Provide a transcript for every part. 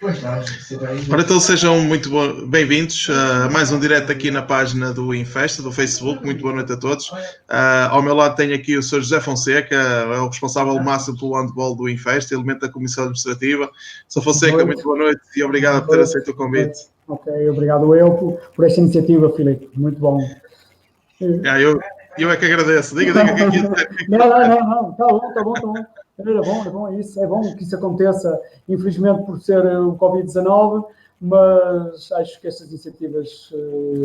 Ora, então sejam muito bem-vindos a mais um direto aqui na página do Infesta, do Facebook. Muito boa noite a todos. Ao meu lado tenho aqui o Sr. José Fonseca, é o responsável máximo pelo handball do Infesta, elemento da Comissão Administrativa. Sr. Fonseca, muito boa noite e obrigado por ter aceito o convite. Ok, obrigado eu por esta iniciativa, Filipe. Muito bom. Eu é que agradeço. Diga o que é que Não, está bom. É bom, é bom que isso aconteça, infelizmente por ser o Covid-19, mas acho que estas iniciativas,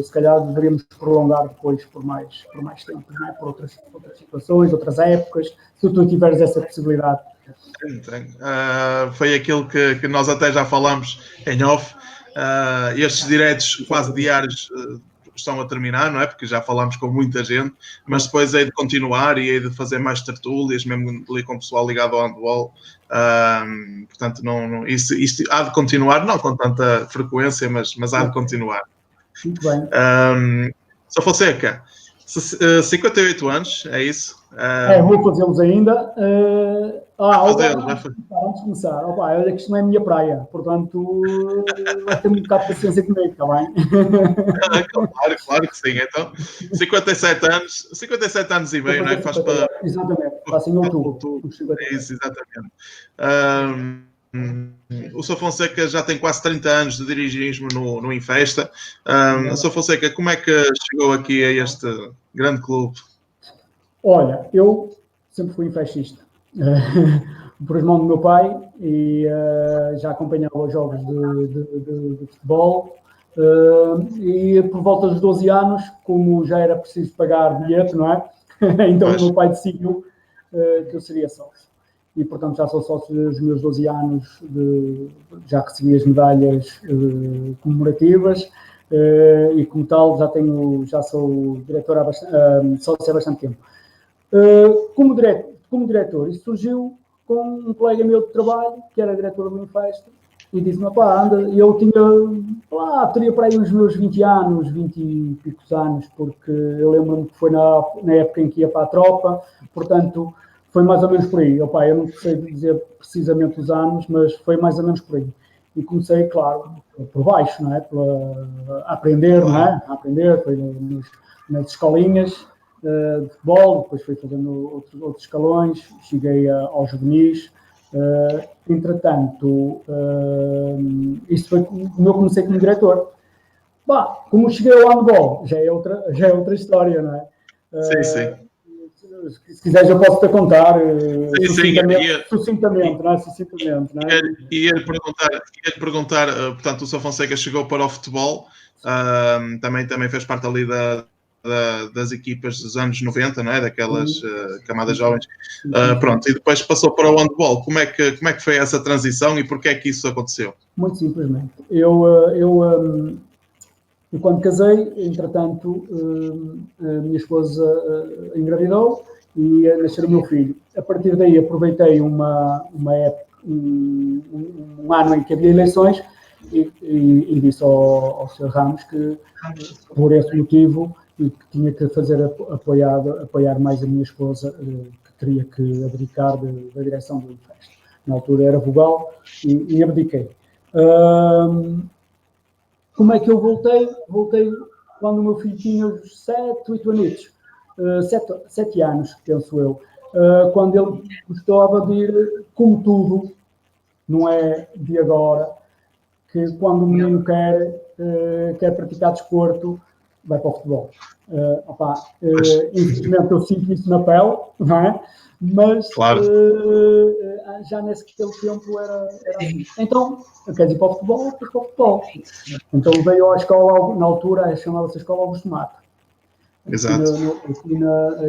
se calhar, deveríamos prolongar depois por mais tempo, não é? Por outras situações, outras épocas, se tu tiveres essa possibilidade. Foi aquilo que nós até já falámos em off. Estes diretos quase diários estão a terminar, não é? Porque já falámos com muita gente, mas depois hei de continuar e hei de fazer mais tertúlias, mesmo ali com o pessoal ligado ao handball. Portanto, isto há de continuar, não com tanta frequência, mas há de continuar. Muito bem. Sr. Fonseca, 58 anos, é isso? Vou fazê-los ainda. Antes de começar, olha que isto não é a minha praia, portanto, vai ter um bocado de paciência comigo, está bem? Claro que sim. Então, 57 anos e meio, não é? Faz para... Exatamente, passa em outubro. É isso, exatamente. O Sr. Fonseca já tem quase 30 anos de dirigismo no Infesta. Sr. Fonseca, como é que chegou aqui a este grande clube? Olha, eu sempre fui infestista. Por irmão do meu pai e já acompanhava os jogos de futebol e por volta dos 12 anos, como já era preciso pagar bilhete, não é? Então o meu pai decidiu que eu seria sócio. E, portanto, já sou sócio dos meus 12 anos, já recebi as medalhas comemorativas e, como tal, já sou diretor sócio há bastante tempo. Como diretor, isso surgiu com um colega meu de trabalho, que era diretor do Infesta, e disse-me, anda, e eu teria para aí uns meus 20 anos, 20 e picos anos, porque eu lembro-me que foi na época em que ia para a tropa, portanto, foi mais ou menos por aí. Eu não sei dizer precisamente os anos, mas foi mais ou menos por aí. E comecei, claro, por baixo, não é? A aprender, não é? A aprender, foi nas escolinhas de futebol, depois fui fazendo outros escalões, cheguei aos juvenis. Entretanto, isso foi como eu comecei como diretor. Como cheguei ao handball, já é outra história, não é? Sim. Se quiseres eu posso-te contar sucintamente, não é? Sucintamente, não é? Ia-lhe perguntar, portanto, o Sr. Fonseca chegou para o futebol, também fez parte ali das equipas dos anos 90, não é? Daquelas camadas jovens. Pronto, e depois passou para o handball. Como é que foi essa transição e porquê é que isso aconteceu? Muito simplesmente. Eu quando casei, entretanto, a minha esposa engravidou e nasceu o meu filho. A partir daí aproveitei uma época, um ano em que havia eleições e disse ao Sr. Ramos que, por esse motivo, que tinha que apoiar mais a minha esposa, que teria que abdicar da direção do Infesta. Na altura era vogal e abdiquei. Como é que eu voltei? Voltei quando o meu filho tinha uns 7 anos, 7 anos, penso eu. Quando ele gostava de ir, como tudo, não é de agora, que quando o menino quer praticar desporto, vai para o futebol. Infelizmente eu sinto isso na pele, não é? Mas claro. Já naquele tempo era assim. Então, eu quero ir para o futebol, depois para o futebol. Então veio à escola, na altura, chamava-se a Escola Augusto Mato. Exato.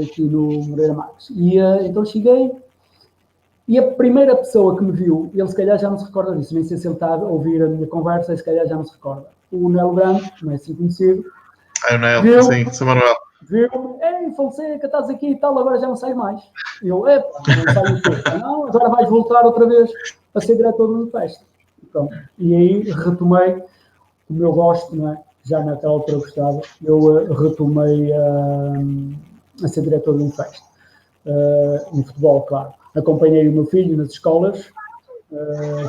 Aqui no Moreira Marques. E então cheguei, e a primeira pessoa que me viu, ele se calhar já não se recorda disso, nem sei se ele está a ouvir a minha conversa, se calhar já não se recorda. O Nelo Grande, não é assim conhecido. O Nelo, sim, Sr. Manuel. Viu, Fonseca, estás aqui e tal, agora já não sai mais. Eu, não saio o quê? Não, agora vais voltar outra vez a ser diretor do Infesta. Então, e aí retomei o meu gosto, não é? Já naquela altura gostava, eu retomei a ser diretor do Infesta. No futebol, claro. Acompanhei o meu filho nas escolas,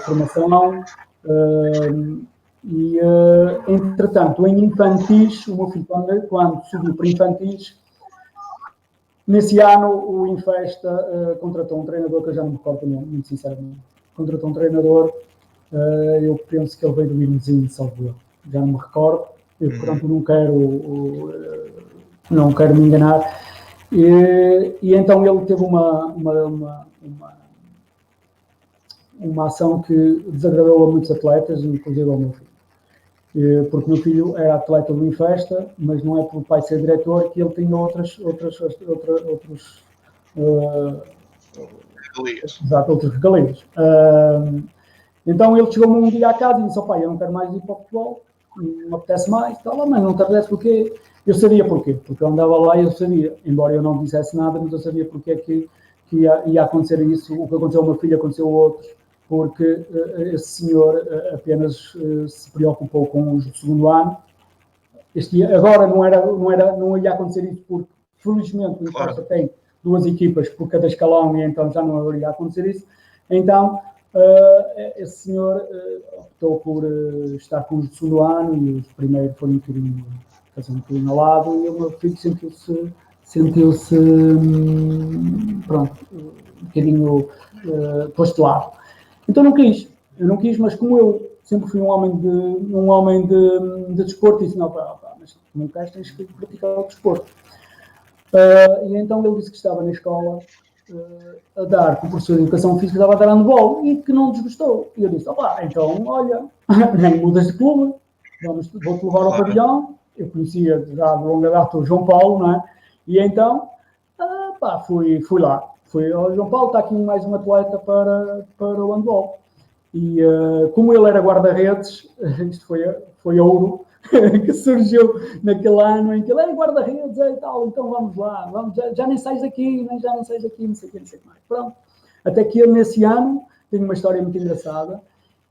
formação, Entretanto, em infantis, o meu filho, quando subiu para infantis, nesse ano o Infesta contratou um treinador que eu já não me recordo, muito sinceramente. Contratou um treinador, eu penso que ele veio do Irmezinho, salvo, já não me recordo. Eu, portanto, não quero me enganar. E então ele teve uma ação que desagradou a muitos atletas, inclusive ao meu filho. Porque o meu filho era atleta do Infesta, mas não é pelo pai ser diretor que ele tinha outros regalias. Então ele chegou-me um dia à casa e disse: pai, eu não quero mais ir para o futebol, não me apetece mais, mas não te apetece porquê? Eu sabia porquê, porque eu andava lá e eu sabia, embora eu não dissesse nada, mas eu sabia porque que ia acontecer isso. O que aconteceu ao meu filho aconteceu a outros, porque esse senhor apenas se preocupou com o segundo ano. Agora não ia acontecer isso, porque felizmente o Infesta tem 2 equipas por cada escalão e então já não iria acontecer isso. Então esse senhor optou por estar com os do segundo ano e os primeiros foram um bocadinho ao lado, e o meu filho sentiu-se pronto, um bocadinho posto de lado. Então eu não quis, mas como eu sempre fui um homem de desporto, disse: não, mas não queres, tens que praticar o desporto. E então ele disse que estava na escola a dar, com o professor de educação física, estava a dar handball e que não desgostou. E eu disse: então, olha, nem mudas de clube, vou-te levar ao pavilhão. Eu conhecia já de longa data o João Paulo, não é? E então, fui lá. Fui ao João Paulo, está aqui mais um atleta para o handball. E como ele era guarda-redes, isto foi ouro que surgiu naquele ano em que ele é guarda-redes e tal, então vamos lá, já nem sais aqui, não sei o que mais. Pronto. Até que ele, nesse ano, tem uma história muito engraçada,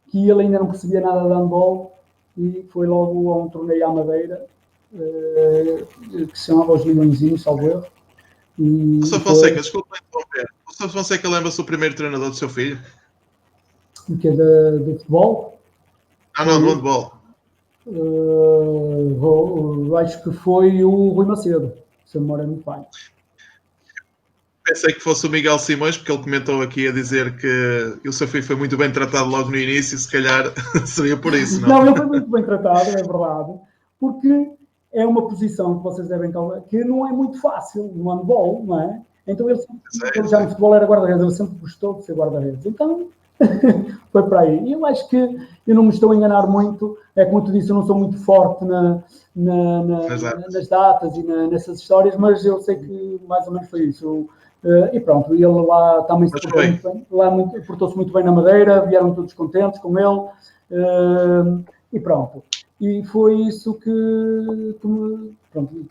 que ele ainda não percebia nada de handball e foi logo a um torneio à Madeira, que se chamava Os Milhõezinhos, salvo erro. O Sr. Fonseca, desculpa interromper. O Sr. Fonseca lembra-se do primeiro treinador do seu filho? Que é do futebol? Não, do handball. Acho que foi o Rui Macedo, se a memória não falha. Pensei que fosse o Miguel Simões, porque ele comentou aqui a dizer que o seu filho foi muito bem tratado logo no início, se calhar seria por isso, não? Não, ele foi muito bem tratado, é verdade, porque é uma posição que vocês devem calcular, que não é muito fácil no handball, não é? Então ele já no futebol era guarda-redes, ele sempre gostou de ser guarda-redes. Então foi para aí. E eu acho que eu não me estou a enganar muito, é como tu disse, eu não sou muito forte nas datas e nessas histórias, mas eu sei que mais ou menos foi isso. E pronto, ele lá também se portou muito bem, portou-se muito bem na Madeira, vieram todos contentes com ele, e pronto. E foi isso que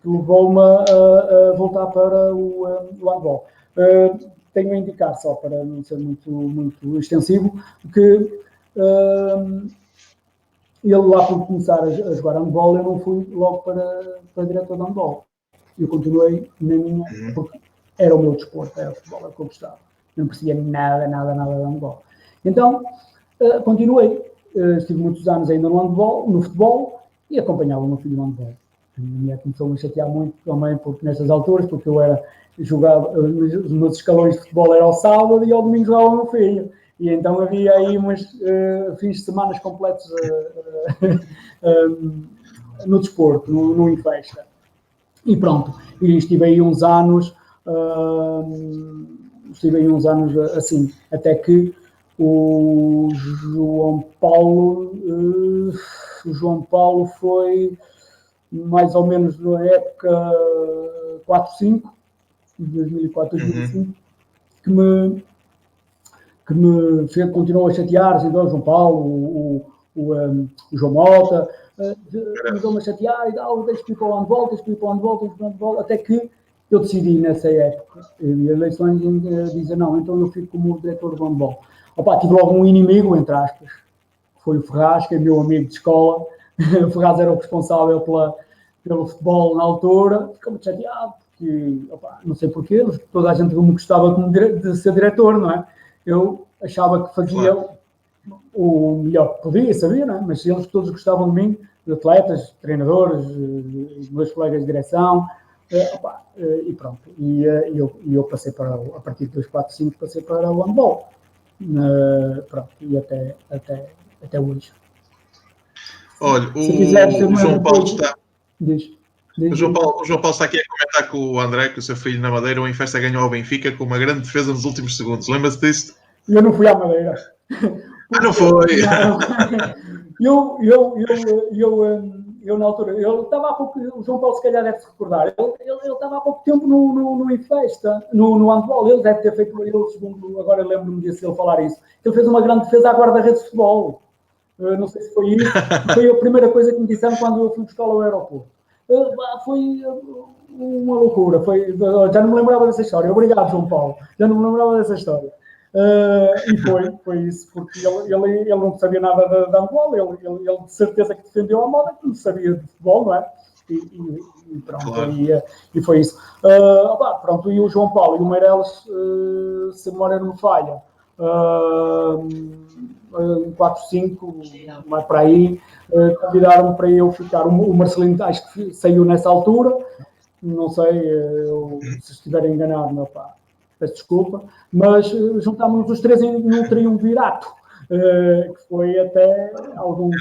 levou-me a voltar para o handball. Tenho a indicar, só para não ser muito extensivo, que ele lá por começar a jogar handball, eu não fui logo para diretor de handball. Eu continuei na minha, porque era o meu desporto, era o futebol, era o que eu gostava. Eu não percebia nada de handball. Então, continuei. Estive muitos anos ainda no futebol, e acompanhava o meu filho no handball. A minha mulher começou a me chatear muito também, porque nessas alturas, porque eu jogava, os meus escalões de futebol era ao sábado e ao domingo jogava o meu filho. E então havia aí uns fins de semana completos no desporto, no Infesta. E pronto, e estive aí uns anos assim, até que o João Paulo foi mais ou menos na época 4-5, de 2004, 2005, que me continuou a chatear, assim, o João Paulo, o João Mota, começou-me a chatear e tal, tens que ir para o handball, até que eu decidi nessa época, e as eleições dizem não, então eu fico como diretor do handball. Tive logo um inimigo, entre aspas, foi o Ferraz, que é meu amigo de escola. O Ferraz era o responsável pelo futebol na altura, ficou muito chateado, porque, não sei porquê, toda a gente me gostava de ser diretor, não é? Eu achava que fazia o melhor que podia, sabia, não é? Mas eles todos gostavam de mim, de atletas, treinadores, meus colegas de direção, e pronto. E eu passei a partir de 245, passei para o handball. Pronto, e até hoje. Olha, Se quiseres o João Paulo está. Diz. O João Paulo está aqui a comentar com o André, que o seu filho na Madeira, o Infesta ganhou ao Benfica com uma grande defesa nos últimos segundos. Lembra-se disso? Eu não fui à Madeira. Não foi? Eu na altura, eu estava há pouco, o João Paulo se calhar deve se recordar, ele estava há pouco tempo no Infesta, no handball, ele deve ter feito, segundo, agora lembro-me disso, ele falar isso, ele fez uma grande defesa à guarda-redes de futebol. Não sei se foi isso, foi a primeira coisa que me disseram quando eu fui buscar ao aeroporto. Foi uma loucura, já não me lembrava dessa história. Obrigado, João Paulo, já não me lembrava dessa história. E foi isso, porque ele não sabia nada de handball, ele de certeza que defendeu a moda, que não sabia de futebol, não é? E pronto, claro. E foi isso. Pronto, e o João Paulo e o Meireles, se a memória não me falha, 4-5, mais para aí, convidaram-me para eu ficar. O Marcelino, acho que saiu nessa altura, não sei, se estiver enganado, meu pá, peço desculpa, mas juntámos-nos os três num triunvirato, que foi até alguns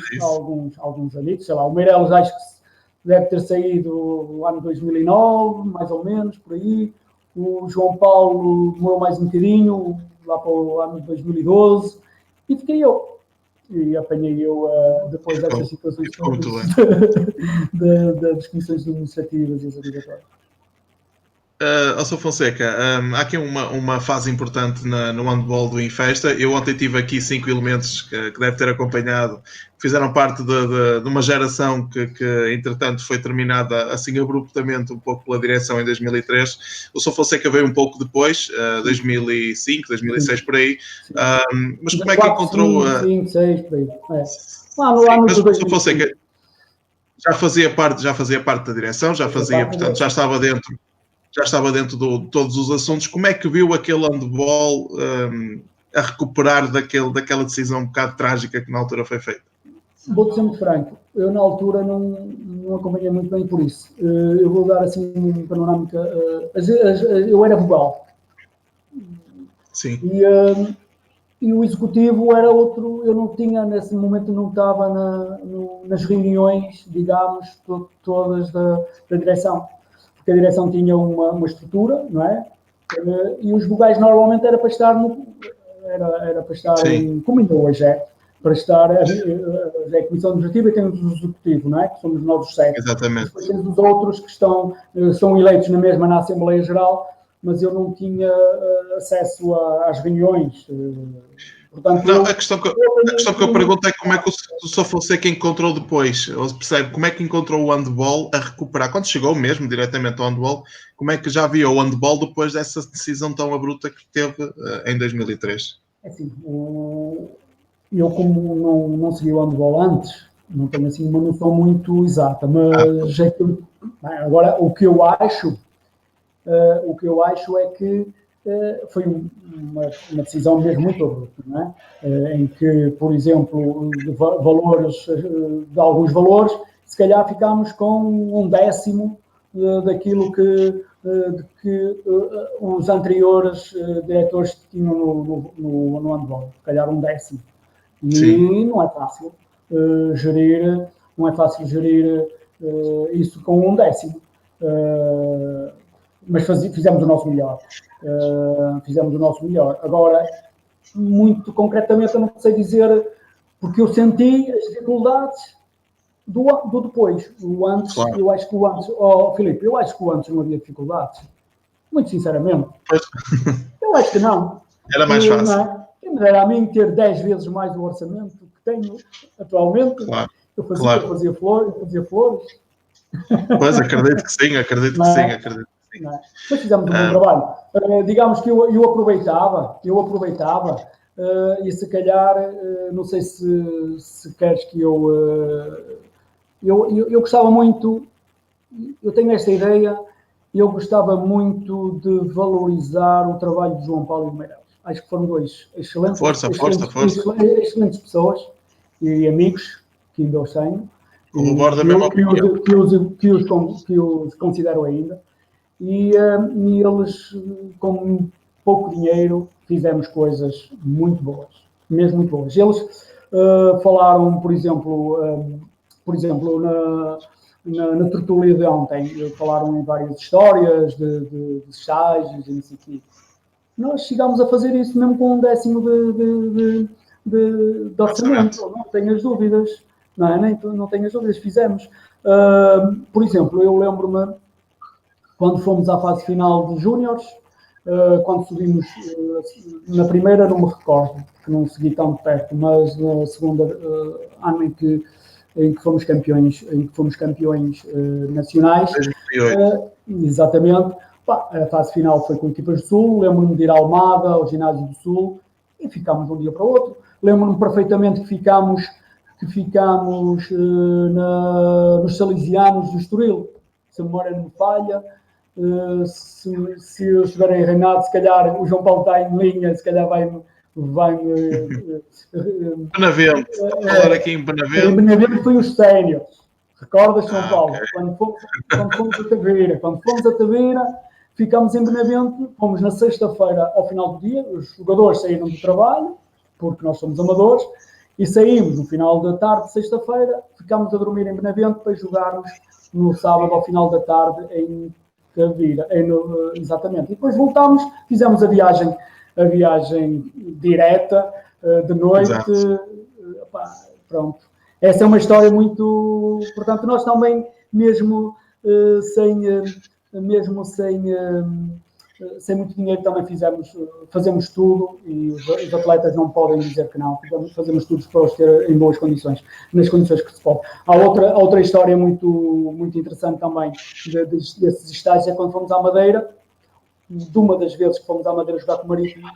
anos, sei lá, o Meireles acho que deve ter saído no ano 2009, mais ou menos, por aí, o João Paulo demorou mais um bocadinho, lá para o ano de 2012, e fiquei eu. E apanhei eu depois dessas situações das comissões administrativas e as obrigatórias. Sr. Fonseca, há aqui uma fase importante no handball do Infesta. Eu ontem tive aqui 5 elementos que deve ter acompanhado, que fizeram parte de uma geração que, entretanto, foi terminada assim abruptamente um pouco pela direção em 2003. O Sr. Fonseca veio um pouco depois, 2005, 2006, por aí. Mas como é que encontrou... 5, 6, por aí. Mas o Sr. Fonseca já fazia parte da direção, já estava dentro de todos os assuntos. Como é que viu aquele handball a recuperar daquela decisão um bocado trágica que na altura foi feita? Vou-te ser muito franco, eu na altura não acompanhei muito bem por isso. Eu vou dar assim uma panorâmica. Eu era vogal. Sim. E o executivo era outro, eu não tinha, nesse momento não estava nas reuniões, digamos, todas da direção. Porque a direção tinha uma estrutura, não é? E os vogais normalmente era para estar como ainda hoje é, para estar a comissão administrativa e temos o executivo, não é? Que somos nós os 7. Exatamente. Depois temos os outros que são eleitos na mesma na Assembleia Geral, mas eu não tinha acesso às reuniões. Portanto, não, a questão que eu pergunto é como é que o Sr. Fonseca encontrou depois, ou percebe, como é que encontrou o handball a recuperar, quando chegou mesmo diretamente ao handball, como é que já viu o handball depois dessa decisão tão abrupta que teve em 2003? Assim, eu como não segui o handball antes, não tenho assim uma noção muito exata, mas agora o que eu acho é que foi uma decisão mesmo muito abrupta, não é? Em que, por exemplo, de alguns valores, se calhar ficámos com 1/10 daquilo que os anteriores diretores tinham no handball, se calhar 1/10. E sim, não é fácil gerir isso com 1/10. Mas fizemos o nosso melhor. Agora, muito concretamente, eu não sei dizer, porque eu senti as dificuldades do depois. O antes, claro. Eu acho que o antes... Filipe, eu acho que o antes não havia dificuldades. Muito sinceramente. Eu acho que não. Era mais fácil. Quem me dera a mim ter 10 vezes mais o orçamento que tenho atualmente. Claro. Eu fazia flores. Pois, acredito que sim. Mas fizemos um bom trabalho. Digamos que eu aproveitava e se calhar, não sei se queres que eu gostava muito, eu tenho esta ideia, eu gostava muito de valorizar o trabalho de João Paulo e de Meireles. acho que foram dois excelentes, Força. excelentes pessoas e amigos que ainda os tenho, Corroboro da mesma opinião. que os considero ainda, e eles, com pouco dinheiro, fizemos coisas muito boas, mesmo muito boas. Eles falaram, por exemplo, na tertúlia de ontem, falaram em várias histórias de estágios e não sei o quê. Nós chegámos a fazer isso mesmo com 1/10 de orçamento, não tenhas dúvidas, não tenhas dúvidas, fizemos. Por exemplo, eu lembro-me, quando fomos à fase final de Júniores, quando subimos na primeira, não me recordo, porque não segui tão de perto, mas na segunda, ano em que fomos campeões, nacionais, exatamente. A fase final foi com equipas do Sul, lembro-me de ir à Almada, ao ginásio do Sul, e ficámos de um dia para o outro. Lembro-me perfeitamente que ficámos nos Salesianos do Estoril, se a memória não me falha. Se eu estiver enganado, se calhar o João Paulo está em linha, se calhar vai-me Benavente, falar aqui em Benavente. Em Benavente foi o sénior. Recordas, João Paulo? Okay. Quando fomos a Tavira, ficámos em Benavente, fomos na sexta-feira ao final do dia, os jogadores saíram do trabalho, porque nós somos amadores, e saímos no final da tarde de sexta-feira, ficámos a dormir em Benavente para jogarmos no sábado ao final da tarde em Tavira. Exatamente. E depois voltámos, fizemos a viagem direta, de noite. Pronto. Essa é uma história muito... Portanto, nós também, mesmo sem muito dinheiro, também fazemos tudo, e os atletas não podem dizer que não. Fazemos tudo para os ter em boas condições, nas condições que se pode. Há outra história muito, muito interessante também desses estágios, é quando fomos à Madeira, de uma das vezes que fomos à Madeira jogar com o Marítimo,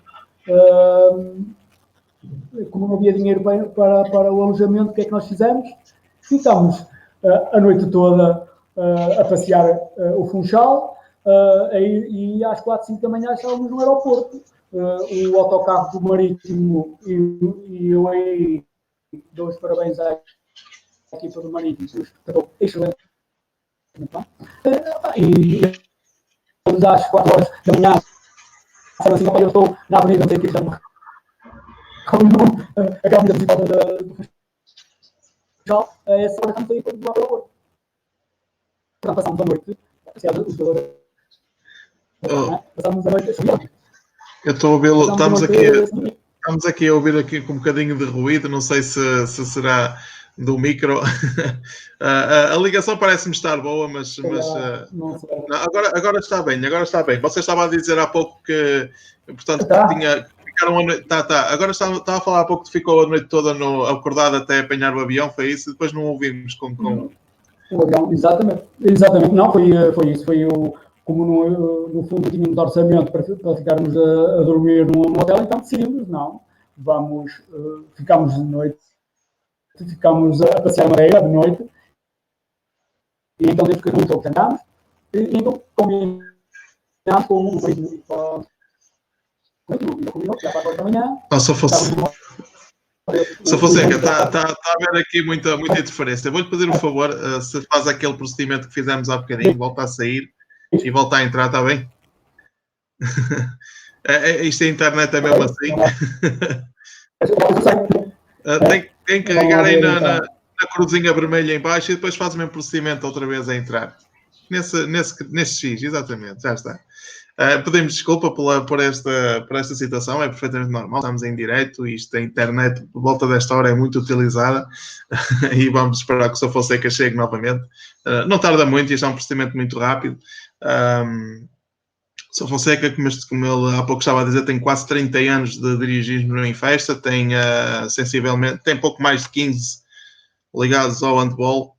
como não havia dinheiro para o alojamento, o que é que nós fizemos? Ficámos a noite toda a passear o Funchal, e às 4, 5 da manhã estávamos no aeroporto. O autocarro do Marítimo, e eu aí dou os parabéns à equipa do Marítimo, excelente. E às 4 horas da manhã, assim, eu estou na avenida, não sei o que, acabamos a visita do Funchal, essa hora estamos aí para do aeroporto. Portanto, passámos a noite, passámos a noite a subir. Eu estou a ouvi-lo, estamos aqui a ouvir aqui com um bocadinho de ruído, não sei se será do micro. A ligação parece-me estar boa, mas não, agora está bem, Você estava a dizer há pouco que, portanto, ficaram a noite, agora estava a falar há pouco que ficou a noite toda acordado até apanhar o avião, foi isso? Depois não ouvimos com... O avião, exatamente, não, foi isso, como no fundo tínhamos orçamento para ficarmos a dormir no hotel, então decidimos, ficámos de noite, ficámos a passear a Madeira de noite, e então desde que muito andámos, e então combinamos com o país já para a da manhã. Se Fonseca, está a haver aqui muita interferência. Vou-lhe pedir um favor, se faz aquele procedimento que fizemos há bocadinho, volta a sair e volta a entrar, está bem? Isto a internet é mesmo assim. Tem que carregar aí na cruzinha vermelha em baixo e depois faz o mesmo procedimento outra vez a entrar. Nesse X, exatamente, já está. Pedimos desculpa por esta situação, é perfeitamente normal, estamos em direto e a internet por volta desta hora é muito utilizada e vamos esperar que o Sr. Fonseca chegue novamente. Não tarda muito, isto é um procedimento muito rápido. O Sr. Fonseca, como ele há pouco estava a dizer, tem quase 30 anos de dirigismo em festa, tem sensivelmente, tem pouco mais de 15 ligados ao handball.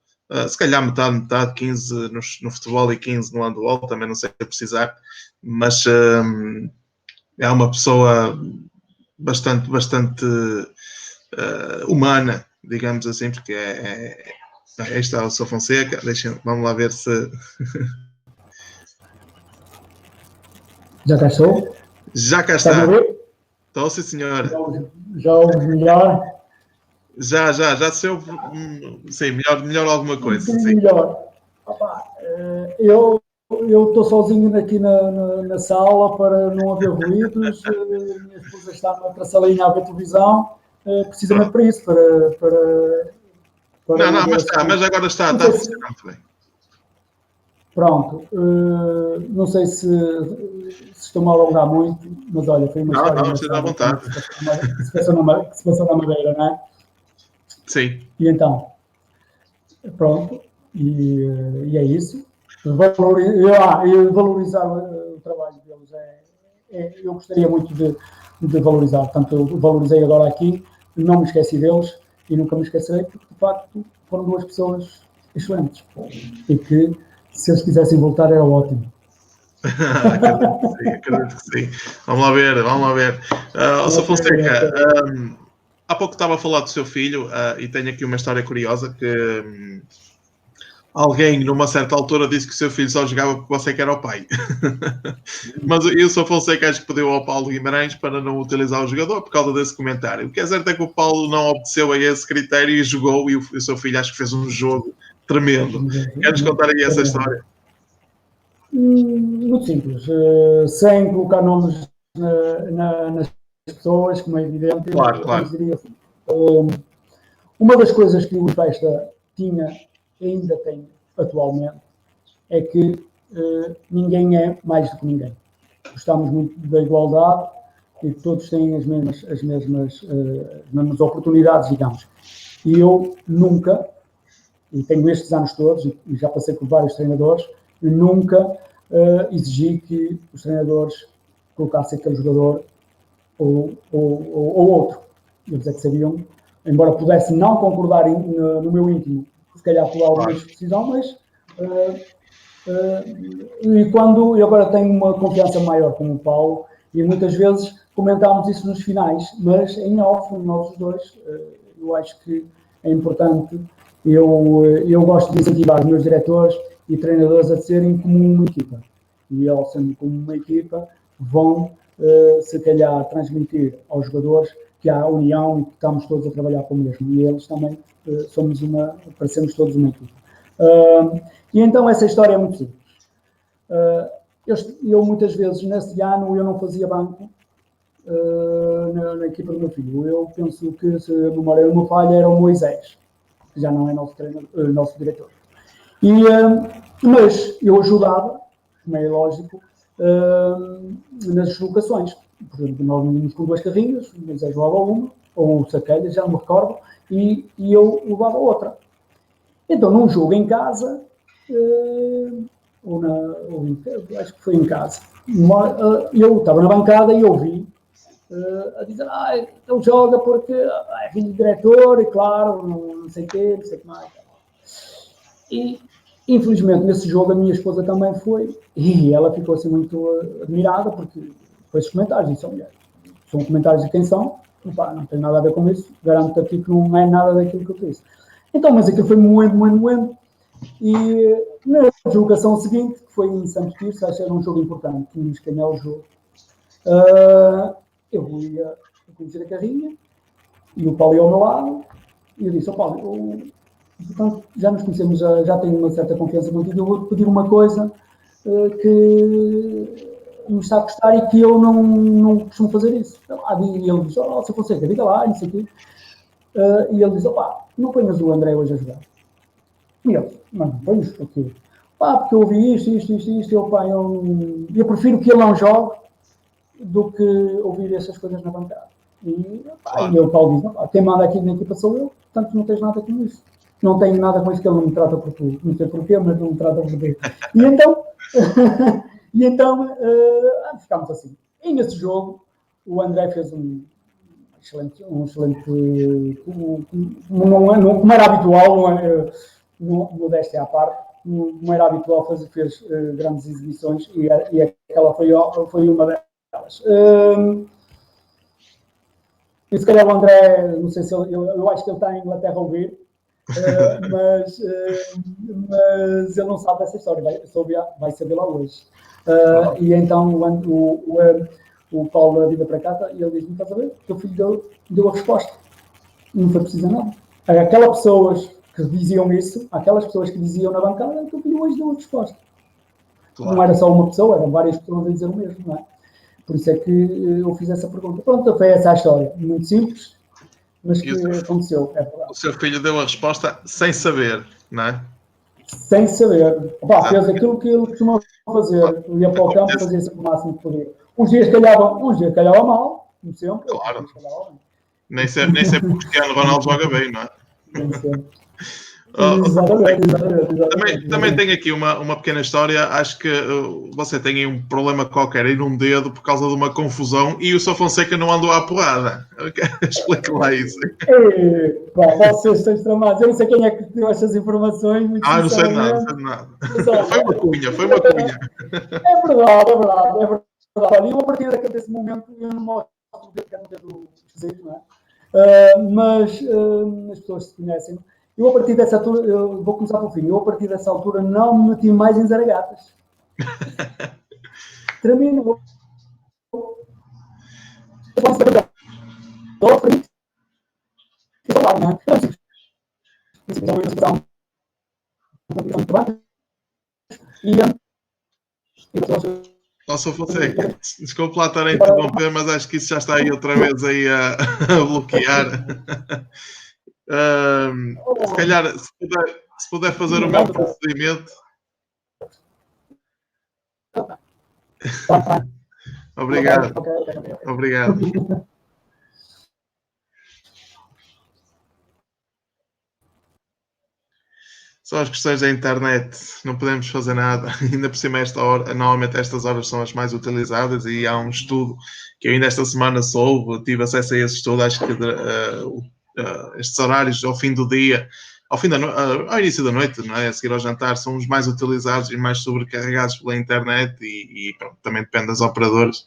Se calhar metade, 15 no futebol e 15 no handball, também não sei precisar, mas é uma pessoa bastante humana, digamos assim, porque aí está o Sr. Fonseca. Vamos lá ver se... Já cá estou? Já cá está. Estou, sim, senhora. Já ouves melhor? Já se eu... Sim, melhor alguma coisa, sim. Melhor. Opa, eu estou sozinho aqui na sala para não haver ruídos. Minha esposa está noutra salinha a ver televisão, precisamente para isso, para Não, ver assim. mas agora está Não sei a se- funcionar muito bem. Pronto, não sei se estou-me a alongar muito, mas olha, foi uma história Não, esteja à engraçada vontade. que se passou na Madeira, não é? Sim. E então, pronto, e é isso. Valorizar o trabalho deles eu gostaria muito de valorizar. Portanto, eu valorizei agora aqui, não me esqueci deles e nunca me esquecerei, porque de facto foram duas pessoas excelentes. E que, se eles quisessem voltar, era ótimo. Acredito que sim. Vamos lá ver. Sr. Fonseca, há pouco estava a falar do seu filho e tenho aqui uma história curiosa que alguém numa certa altura disse que o seu filho só jogava porque você que era o pai. Mas eu sou Fonseca, acho que pediu ao Paulo Guimarães para não utilizar o jogador por causa desse comentário. O que é certo é que o Paulo não obedeceu a esse critério e jogou, e o seu filho acho que fez um jogo tremendo. Queres contar aí essa história? Muito simples, sem colocar nomes nas pessoas, como é evidente, Claro. eu diria assim. Uma das coisas que o Festa tinha e ainda tem atualmente é que ninguém é mais do que ninguém. Gostamos muito da igualdade e que todos têm as mesmas oportunidades, digamos. E eu nunca, e tenho estes anos todos, e já passei por vários treinadores, nunca exigi que os treinadores colocassem aquele jogador ou outro. Eles é que sabiam, embora pudesse não concordar no meu íntimo, se calhar por alguma decisão, mas e quando eu agora tenho uma confiança maior com o Paulo, e muitas vezes comentámos isso nos finais, mas em off, nós os dois, eu acho que é importante. Eu gosto de incentivar os meus diretores e treinadores a serem como uma equipa. E eles, sendo como uma equipa, vão, se calhar, transmitir aos jogadores que há união e que estamos todos a trabalhar para o mesmo. E eles também parecemos todos uma equipa. E então essa história é muito simples. Eu muitas vezes, nesse ano, eu não fazia banco na equipa do meu filho. Eu penso que, se a memória não me falha, era o Moisés, que já não é nosso diretor. Mas eu ajudava, como é lógico, nas deslocações. Por exemplo, nós íamos com duas carrinhas, o Moisés levava uma, ou o Saquelha, já não me recordo, e eu levava outra. Então, num jogo em casa, acho que foi em casa, eu estava na bancada e ouvi a dizer, ele joga porque é filho do diretor, e claro, não sei o quê, não sei o que mais. E, infelizmente, nesse jogo a minha esposa também foi, e ela ficou assim muito admirada, porque foi esses comentários, e são comentários de quem são, não tem nada a ver com isso, garanto aqui que não é nada daquilo que eu disse. Então, mas aquilo foi moendo, e na deslocação seguinte, que foi em Santo Tirso, acho que era um jogo importante, tínhamos que ganhar o jogo, eu ia conhecer a carrinha, e o Paulo ia ao meu lado, e eu disse, Paulo, portanto, já nos conhecemos, já tenho uma certa confiança contigo, eu vou-te pedir uma coisa que me está a custar e que eu não costumo fazer isso. E ele diz, se eu consegue, diga lá, não sei o quê. E ele diz, não ponhas o André hoje a jogar. E eu, não ponhas porque porque eu ouvi isto, eu prefiro que ele não jogue do que ouvir essas coisas na bancada. E o Paulo diz, quem manda aqui na equipa sou eu, portanto não tens nada com isso. Não tenho nada com isso, que ele não me trata por tu. Não sei porquê, mas não me trata por tu. E então ficámos assim. E nesse jogo, o André fez um excelente como era habitual, modéstia à parte, como era habitual, fez grandes exibições e aquela foi uma delas. E se calhar o André, não sei se eu acho que ele está em Inglaterra a ouvir, mas ele não sabe dessa história, vai saber lá hoje. E então o Paulo da vida para casa, e ele diz-me, estás a ver? O teu filho deu a resposta. Não foi preciso nada. Aquelas pessoas que diziam isso, aquelas pessoas que diziam na bancada, o teu filho hoje deu a resposta. Claro. Não era só uma pessoa, eram várias pessoas a dizer o mesmo, não é? Por isso é que eu fiz essa pergunta. Pronto, foi essa a história. Muito simples, mas que aconteceu. É verdade. O seu filho deu a resposta sem saber, não é? Sem saber. Opa, fez aquilo que ele costumava fazer. Ia para o campo, fazia sempre o máximo que podia. Uns dias calhava mal, como sempre. Claro. Nem sempre o Cristiano Ronaldo joga bem, não é? Nem sempre. Exatamente. Também tenho aqui uma pequena história. Acho que você tem aí um problema qualquer aí num dedo por causa de uma confusão e o Sr. Fonseca não andou à porrada. Explica lá isso. Vocês estão extremados. Eu não sei quem é que deu essas informações. Não sei nada. Foi uma cunha. É verdade. E eu, a partir desse momento, eu não mostro o dedo que é um dedo esquisito, não é? Mas as pessoas se conhecem. Eu, a partir dessa altura, eu vou começar pelo fim, eu, a partir dessa altura, não me meti mais em zaragatas. Termino. Nossa, Fonseca, desculpe lá estar a interromper, mas acho que isso já está aí outra vez aí a bloquear. Se calhar, se puder fazer o mesmo procedimento. Obrigado. São as questões da internet, não podemos fazer nada. Ainda por cima, esta hora, normalmente estas horas são as mais utilizadas e há um estudo que eu ainda esta semana soube, tive acesso a esse estudo, acho que estes horários ao fim do dia, ao início da noite, não é? A seguir ao jantar, são os mais utilizados e mais sobrecarregados pela internet e pronto, também depende das operadoras.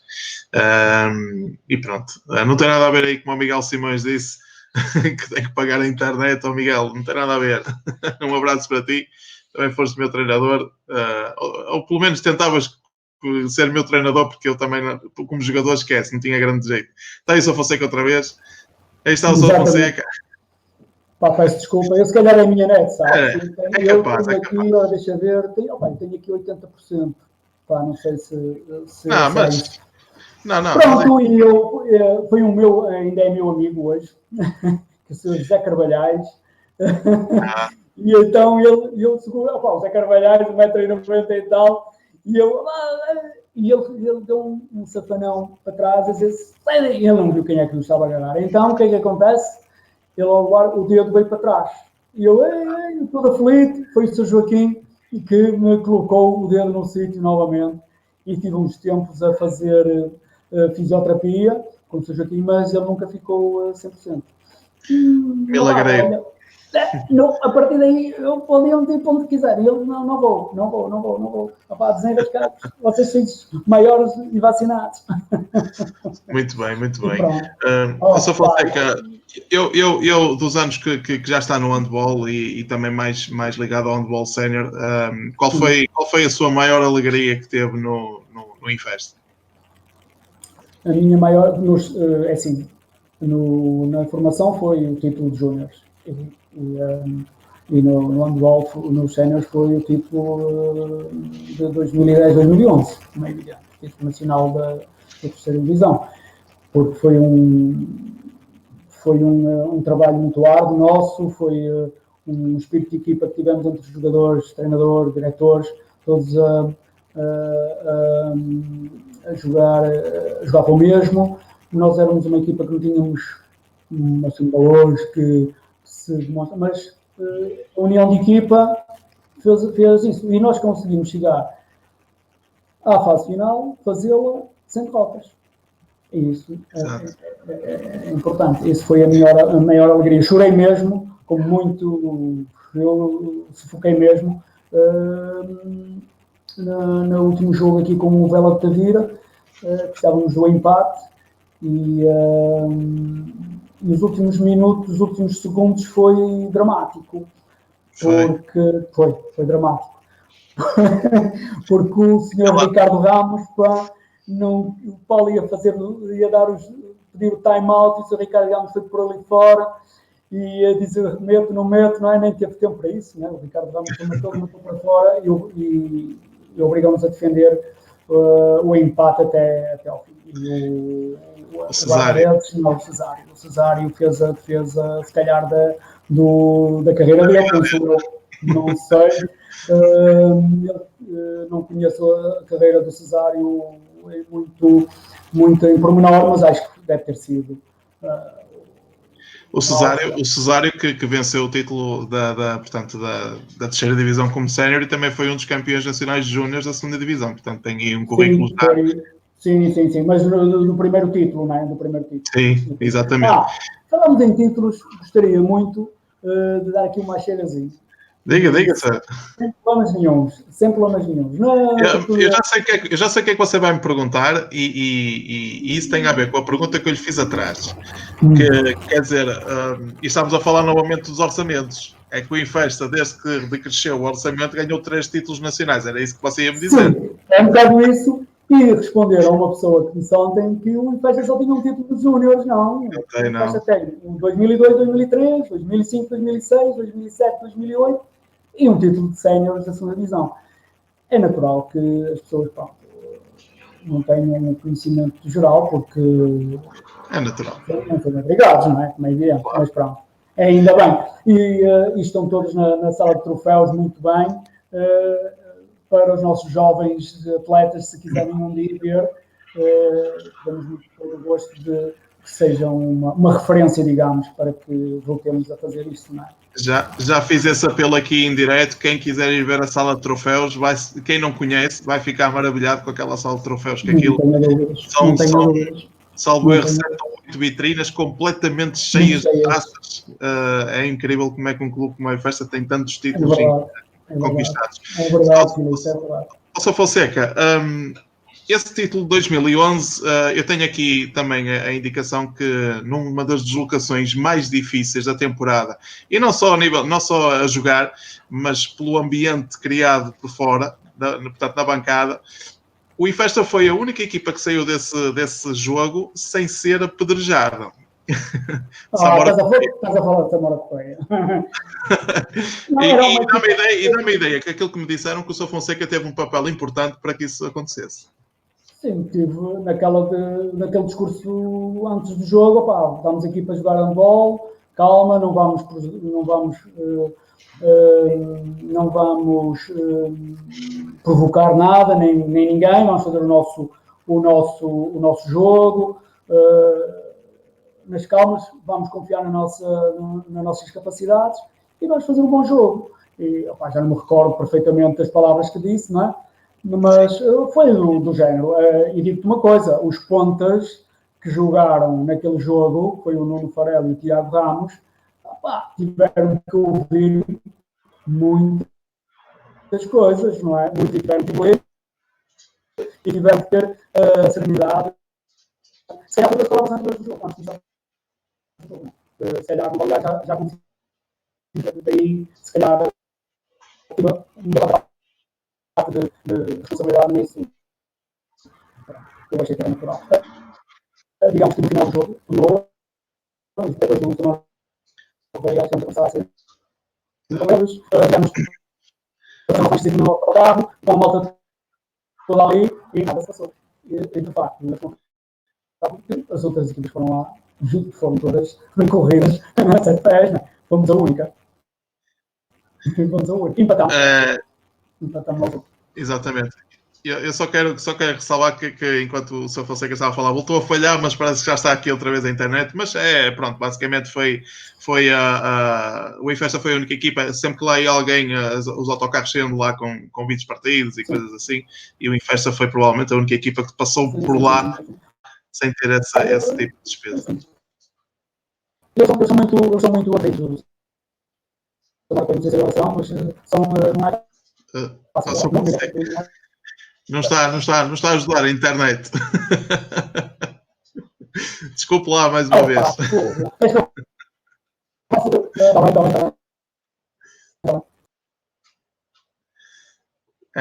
E pronto, não tem nada a ver aí como o Miguel Simões disse, que tem que pagar a internet, Miguel, não tem nada a ver. Um abraço para ti, também foste meu treinador, ou pelo menos tentavas ser meu treinador, porque eu também, como jogador, esquece, não tinha grande jeito. Está aí o Sr. Fonseca outra vez. Aí está o Sr. Fonseca. Peço desculpa, eu se calhar é a minha net, sabe? É capaz. Deixa ver, tenho aqui 80%. Não sei se não, mas... Não. Pronto, e eu, foi ainda é meu amigo hoje, que é o Sr. José Carvalhais. E então ele segura, o José Carvalhais, 1,90 m e tal, e ele deu um safanão para trás, às vezes, ele não viu quem é que nos estava a agarrar. Então, o que é que acontece? O dedo veio para trás. E eu todo aflito, foi o Sr. Joaquim que me colocou o dedo no sítio novamente. E tive uns tempos a fazer fisioterapia com o Sr. Joaquim, mas ele nunca ficou 100%. Milagreiro. A partir daí, eu podia meter para onde quiser. E ele, não vou. Desenrascados, vocês são maiores e vacinados. Muito bem. Sr. Fonseca, eu dos anos que já está no handball e também mais ligado ao handball sénior, qual foi a sua maior alegria que teve no Infest? A minha maior, na formação foi o título de júniores. E no handball, nos séniores, foi o título de 2010-2011, como é evidente, título nacional da terceira divisão, porque foi um trabalho muito árduo nosso, foi um espírito de equipa que tivemos entre os jogadores, treinadores, diretores, todos a jogar para o mesmo. Nós éramos uma equipa que não tínhamos assim, valores que se demonstram, mas a união de equipa fez isso. E nós conseguimos chegar à fase final, fazê-la sem derrotas. E isso é importante. Isso foi a maior alegria. Chorei mesmo, eu sufoquei mesmo no último jogo aqui com o Vela de Tavira, que estávamos no empate e os últimos minutos, os últimos segundos foi dramático. Porque foi dramático. Porque o senhor Ricardo Ramos o Paulo ia pedir o time-out e o Sr. Ricardo Ramos foi por ali fora e ia dizer meto, não meto, não é? Nem teve tempo para isso, né? O Ricardo Ramos matou para fora e obrigamos a defender o empate até ao fim. E o Cesário fez a defesa, se calhar, da carreira dele, penso eu, não sei. Não conheço a carreira do Cesário muito em pormenor, mas acho que deve ter sido. O Cesário que venceu o título portanto, da terceira divisão como sénior e também foi um dos campeões nacionais júniores da segunda divisão, portanto tem aí um currículo já. Sim, mas no primeiro título, não é? No primeiro título. Sim, exatamente. Falamos em títulos, gostaria muito de dar aqui uma cheirazinha. Diga, Sérgio. Sem problemas nenhums. Eu já sei o que é que você vai me perguntar e isso tem a ver com a pergunta que eu lhe fiz atrás. Que, quer dizer, e estamos a falar novamente dos orçamentos. É que o Infesta, desde que decresceu o orçamento, ganhou 3 títulos nacionais. Era isso que você ia me dizer. Sim, é um bocado isso. E responder a uma pessoa que disse ontem que o Infesta só tinha um título de júniores, não. O Infesta tem um 2002, 2003, 2005, 2006, 2007, 2008 e um título de séniores da segunda divisão. É natural que as pessoas não tenham um conhecimento geral, porque é natural. Não são obrigados, não é? Como é evidente, claro. Mas pronto. Ainda bem. E estão todos na sala de troféus muito bem. Para os nossos jovens atletas, se quiserem um dia ver, temos muito todo o gosto de que sejam uma referência, digamos, para que voltemos a fazer isto, não é? Já fiz esse apelo aqui em direto. Quem quiser ir ver a sala de troféus, quem não conhece, vai ficar maravilhado com aquela sala de troféus. Que aquilo são salvo erro, 7 ou 8 vitrinas completamente cheias de taças. É incrível como é que um clube como a Infesta tem tantos títulos conquistados. É verdade, Filipe, é verdade. Sr. Fonseca, esse título de 2011, eu tenho aqui também a indicação que numa das deslocações mais difíceis da temporada, e não só a jogar, mas pelo ambiente criado por fora, portanto na bancada, o Infesta foi a única equipa que saiu desse jogo sem ser apedrejada. Estás a falar de Samora Correia. E dá-me a ideia que aquilo que me disseram que o Sr. Fonseca teve um papel importante para que isso acontecesse. Sim, tive naquele discurso antes do jogo, estamos aqui para jogar handball, calma, não vamos provocar nada, nem ninguém, vamos fazer o nosso jogo, nas calmas, vamos confiar nas nossas capacidades e vamos fazer um bom jogo. E, já não me recordo perfeitamente das palavras que disse, não é? Mas foi do género. E digo-te uma coisa, os pontas que jogaram naquele jogo, foi o Nuno Farelo e o Tiago Ramos, tiveram que ouvir muitas coisas, não é? Muito tiveram que ler e tiveram que ter a serenidade. Se calhar todas as palavras antes do jogo, se calhar já consegui daí, se calhar uma parte de responsabilidade nisso. Eu achei que era natural. Digamos que no final do jogo, depois do último veio a começar a ser digamos uma coisa no carro, com a malta toda ali e nada se passou. E de facto, as outras equipas foram lá, foram todas bem corridas, não é 7 pés, não. Fomos a única. Empatamos. Empatamos. Exatamente. Eu só quero ressalvar que enquanto o Sr. Fonseca estava a falar, voltou a falhar, mas parece que já está aqui outra vez a internet. Mas pronto, basicamente foi o Infesta foi a única equipa, sempre que lá ia alguém, os autocarros saiam lá com vídeos partidos e coisas assim, e o Infesta foi provavelmente a única equipa que passou por lá sem ter esse tipo de despesa. Eu sou muito atento. Não está a ajudar a internet. Desculpe lá mais uma vez.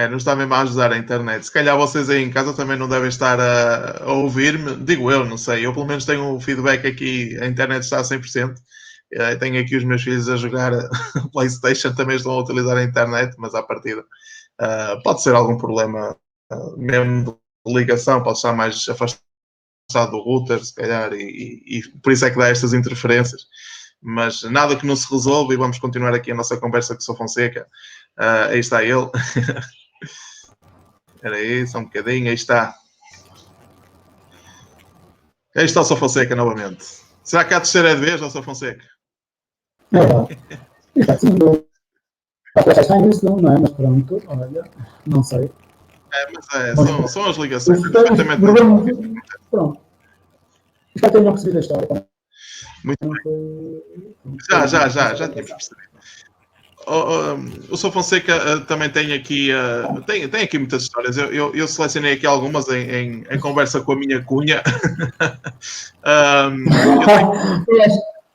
Não está mesmo a ajudar a internet. Se calhar vocês aí em casa também não devem estar a ouvir-me. Digo eu, não sei. Eu pelo menos tenho um feedback aqui. A internet está a 100%. Tenho aqui os meus filhos a jogar PlayStation. Também estão a utilizar a internet, mas à partida pode ser algum problema mesmo de ligação. Pode estar mais afastado do router, se calhar. E por isso é que dá estas interferências. Mas nada que não se resolva e vamos continuar aqui a nossa conversa com o Sr. Fonseca. Aí está ele. Espera aí, só um bocadinho. Aí está. Aí está o Sr. Fonseca novamente. Será que há a terceira vez, Sr. Fonseca? Não é? Mas pronto, olha, não sei. São as ligações. Perfeitamente. Pronto. Já tenham percebido a história. Muito bem. Já tínhamos percebido. O Sr. Fonseca também tem aqui, tem aqui muitas histórias. Eu selecionei aqui algumas em conversa com a minha cunha.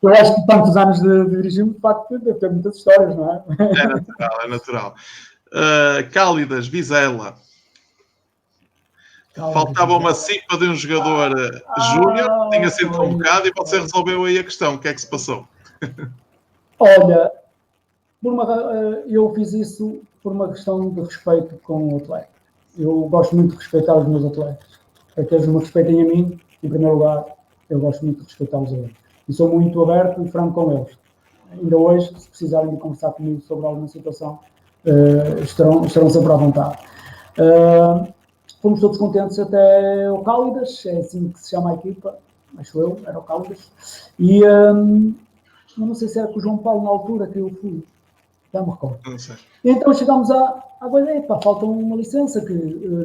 Eu acho que tantos anos de dirigir-me, de facto, deve ter muitas histórias, não é? É natural. Cálidas, Vizela. Faltava uma cipa de um jogador júnior, tinha sido convocado e você resolveu aí a questão. O que é que se passou? Olha, eu fiz isso por uma questão de respeito com o atleta. Eu gosto muito de respeitar os meus atletas. Para que eles me respeitem a mim, em primeiro lugar, eu gosto muito de respeitá-los a eles. E sou muito aberto e franco com eles. Ainda hoje, se precisarem de conversar comigo sobre alguma situação, estarão sempre à vontade. Fomos todos contentes até o Cálidas, é assim que se chama a equipa, acho eu, era o Cálidas. E não sei se era com o João Paulo na altura que eu fui, já me recordo. Não sei. E então chegámos à coisa, falta uma licença, que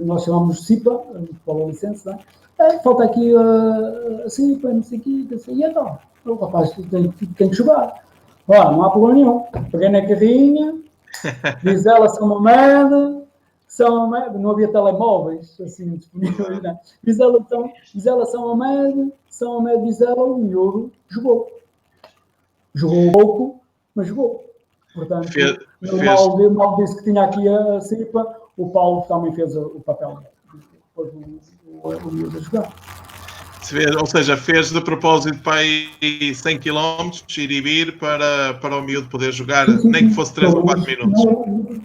nós chamamos de CIPA, qual é a licença, não é? Falta aqui a CIPA, não sei o quê, e então, o rapaz tem que jogar. Não há problema nenhum. Peguei na carrinha, diz ela São Mamede, não havia telemóveis assim disponíveis, não. Diz ela São Mamede, diz ela, o miúdo jogou. Jogou pouco, mas jogou. Portanto, mal disse que tinha aqui a CIPA, o Paulo também fez o papel depois o miúdo a jogar. Ou seja, fez de propósito para ir 100 km, ir e vir, para o miúdo poder jogar, sim, nem que fosse 3 ou 4 minutos.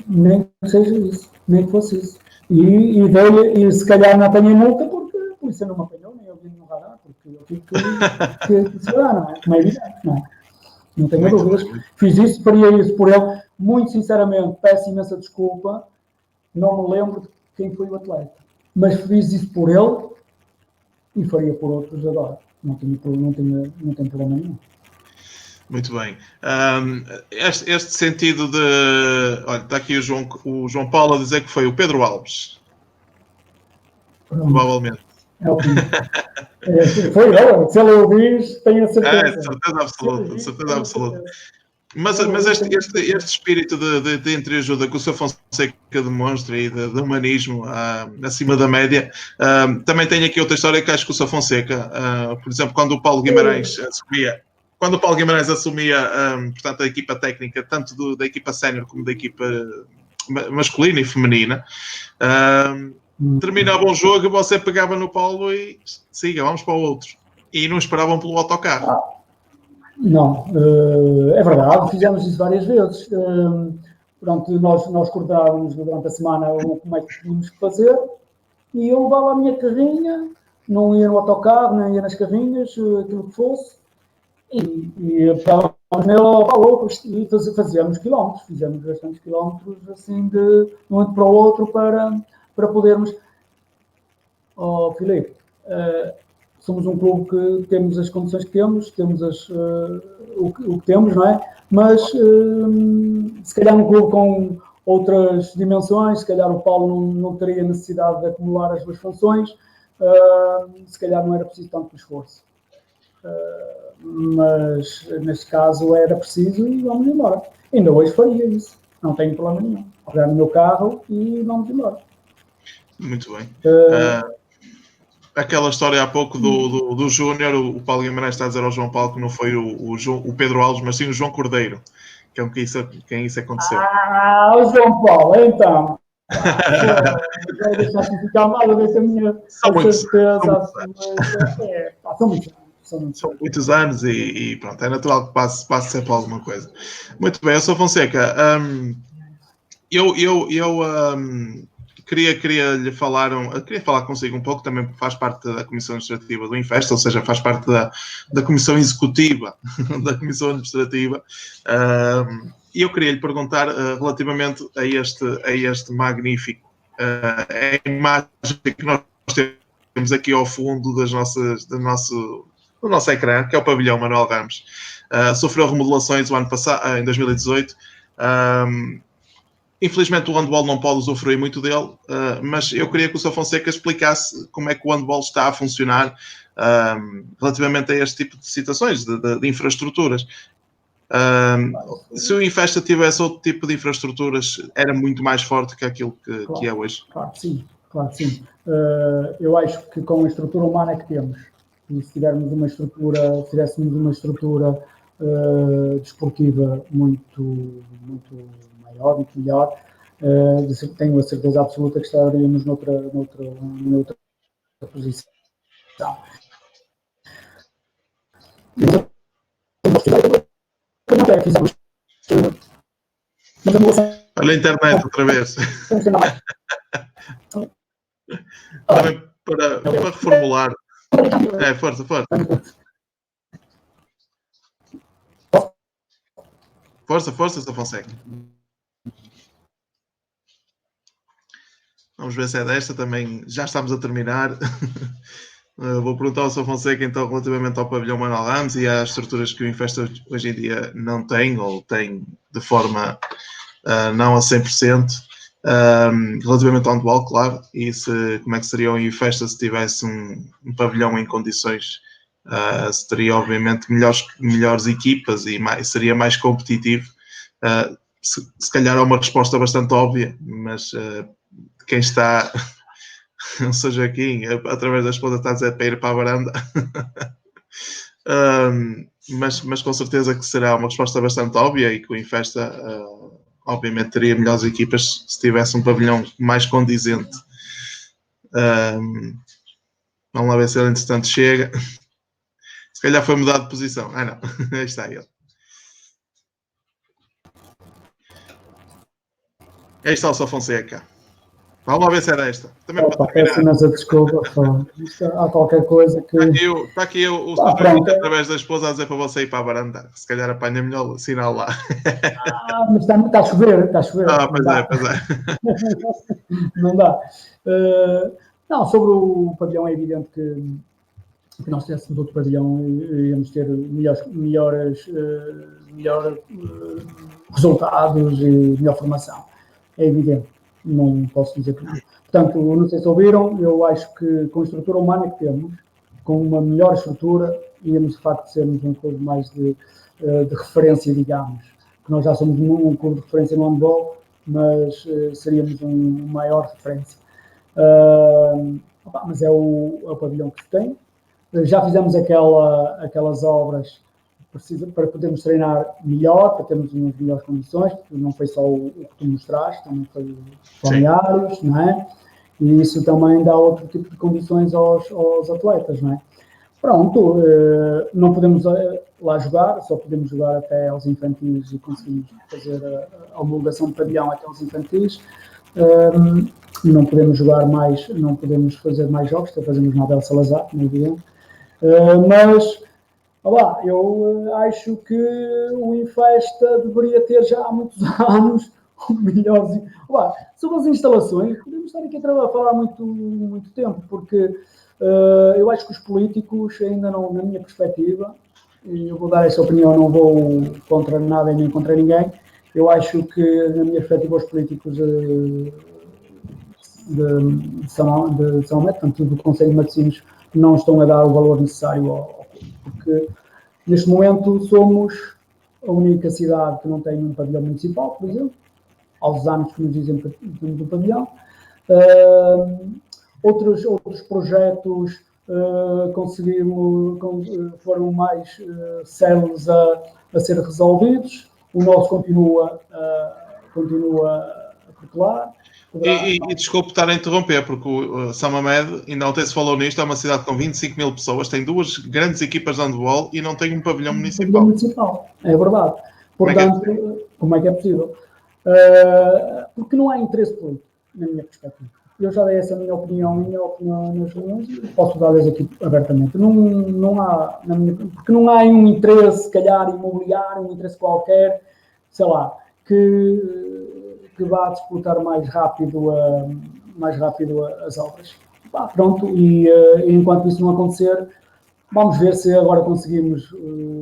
Nem que seja isso, nem que fosse isso. E se calhar não apanhei multa, porque a polícia não me apanhou, nem eu vim no radar, porque eu tive que segurar, não é? Como é evidente, não é? Não tenho dúvidas. Fiz isso, faria isso por ele. Muito sinceramente, peço imensa desculpa, não me lembro de quem foi o atleta, mas fiz isso por ele e faria por outros agora. Não tem problema nenhum. Muito bem. Este sentido de... Olha, está aqui o João Paulo a dizer que foi o Pedro Alves. Provavelmente. É o foi ele. Se ele o diz, tenho a certeza. Certeza absoluta. Mas este espírito de entreajuda que o Sr. Fonseca demonstra e de humanismo acima da média, também tem aqui outra história que acho que o Sr. Fonseca, por exemplo, quando o Paulo Guimarães assumia, portanto, a equipa técnica, tanto da equipa sénior como da equipa masculina e feminina, terminava um jogo e você pegava no Paulo e siga, vamos para o outro. E não esperavam pelo autocarro. Não, é verdade, fizemos isso várias vezes. Pronto, nós coordenávamos durante a semana como é que tínhamos que fazer e eu levava a minha carrinha, não ia no autocarro, nem ia nas carrinhas, aquilo que fosse, e pegávamos nele e fazíamos quilómetros, fizemos bastantes quilómetros assim de um ano para o outro para podermos... Filipe, somos um clube que temos as condições que temos o que temos, não é? Mas se calhar um clube com outras dimensões, se calhar o Paulo não teria necessidade de acumular as duas funções, se calhar não era preciso tanto esforço. Mas neste caso era preciso e vamos embora. Ainda hoje faria isso, não tenho problema nenhum. Pegar no meu carro e vamos embora. Muito bem. Aquela história há pouco do Júnior, o Paulo Guimarães está a dizer ao João Paulo que não foi o Pedro Alves, mas sim o João Cordeiro, que é quem isso aconteceu. O João Paulo, então. Vai deixar-te ficar mal a ver se a minha certeza. São muitos anos e pronto, é natural que passe sempre alguma coisa. Muito bem, eu sou Fonseca. Eu queria lhe falar, queria falar consigo um pouco, também faz parte da Comissão Administrativa do Infest, ou seja, faz parte da Comissão Executiva da Comissão Administrativa. E eu queria lhe perguntar relativamente a este magnífico a imagem que nós temos aqui ao fundo do nosso ecrã, que é o pavilhão Manuel Ramos. Sofreu remodelações o ano passado, em 2018. Infelizmente o handball não pode usufruir muito dele, mas eu queria que o Sr. Fonseca explicasse como é que o handball está a funcionar relativamente a este tipo de situações, de infraestruturas. Se o Infesta tivesse outro tipo de infraestruturas, era muito mais forte que aquilo que é hoje. Claro que sim, claro que sim. Eu acho que com a estrutura humana que temos, e se tivéssemos uma estrutura desportiva muito maior, muito melhor, tenho a certeza absoluta que estaríamos noutra posição. Olha a internet outra vez. Também para reformular. Força. Força, Sr. Fonseca. Vamos ver se é desta também. Já estamos a terminar. Vou perguntar ao Sr. Fonseca, então, relativamente ao pavilhão Manuel Ramos e às estruturas que o Infesta hoje em dia não tem, ou tem de forma não a 100%. Relativamente ao handball, claro, e como é que seria o Infesta se tivesse um pavilhão em condições, se teria obviamente melhores equipas e seria mais competitivo. Se calhar é uma resposta bastante óbvia, mas quem está o Sr. Joaquim, através da esposa, está a dizer para ir para a varanda. Mas com certeza que será uma resposta bastante óbvia e que o Infesta obviamente teria melhores equipas se tivesse um pavilhão mais condizente. Vamos lá ver se ele entretanto chega. Se calhar foi mudado de posição. Não, aí está ele. Aí está o Sr. Fonseca. Vamos lá ver se é desta. Também peço imensa desculpa. Há qualquer coisa que... Está aqui o Sr. Joaquim, através da esposa, a dizer para você ir para a varanda. Se calhar apanha melhor o sinal lá. Mas está a chover. Pois é. Não dá. Não, sobre o pavilhão é evidente que nós tivéssemos outro pavilhão íamos ter melhores resultados e melhor formação. É evidente. Não posso dizer que não. Portanto, não sei se ouviram, eu acho que com a estrutura humana que temos, com uma melhor estrutura, íamos de facto sermos um clube mais de referência, digamos. Que nós já somos um clube de referência no handball, mas seríamos uma maior referência. Mas é o pavilhão que se tem. Já fizemos aquelas obras para podermos treinar melhor, para termos umas melhores condições, porque não foi só o que tu mostraste, também foi os balneários, não é? E isso também dá outro tipo de condições aos atletas, não é? Pronto, não podemos lá jogar, só podemos jogar até aos infantis e conseguimos fazer a homologação de pavilhão até aos infantis. Não podemos jogar mais, não podemos fazer mais jogos, até fazemos na Abel Salazar, não é evidente. Mas eu acho que o Infesta deveria ter já há muitos anos melhores. Sobre as instalações, podemos estar aqui a falar muito tempo, porque eu acho que os políticos ainda não, na minha perspectiva, e eu vou dar essa opinião, não vou contra nada e nem contra ninguém, eu acho que, na minha perspectiva, os políticos de São Mete, portanto, do Conselho de Matosinhos, não estão a dar o valor necessário ao clube, porque neste momento somos a única cidade que não tem um pavilhão municipal, por exemplo, aos anos que nos dizem que temos um pavilhão. Outros projetos foram mais céleres a ser resolvidos. O nosso continua porque lá... E desculpe estar a interromper, porque o Samamed, ainda ontem se falou nisto, é uma cidade com 25 mil pessoas, tem 2 grandes equipas de handball e não tem um pavilhão municipal. É verdade. Portanto, como é que é possível? Porque não há interesse político, na minha perspectiva. Eu já dei essa minha opinião nas reuniões e posso dar-lhes aqui abertamente. Não há, porque não há um interesse, se calhar, imobiliário, um interesse qualquer, sei lá, que vá disputar mais rápido as obras. Pronto, e enquanto isso não acontecer, vamos ver se agora conseguimos,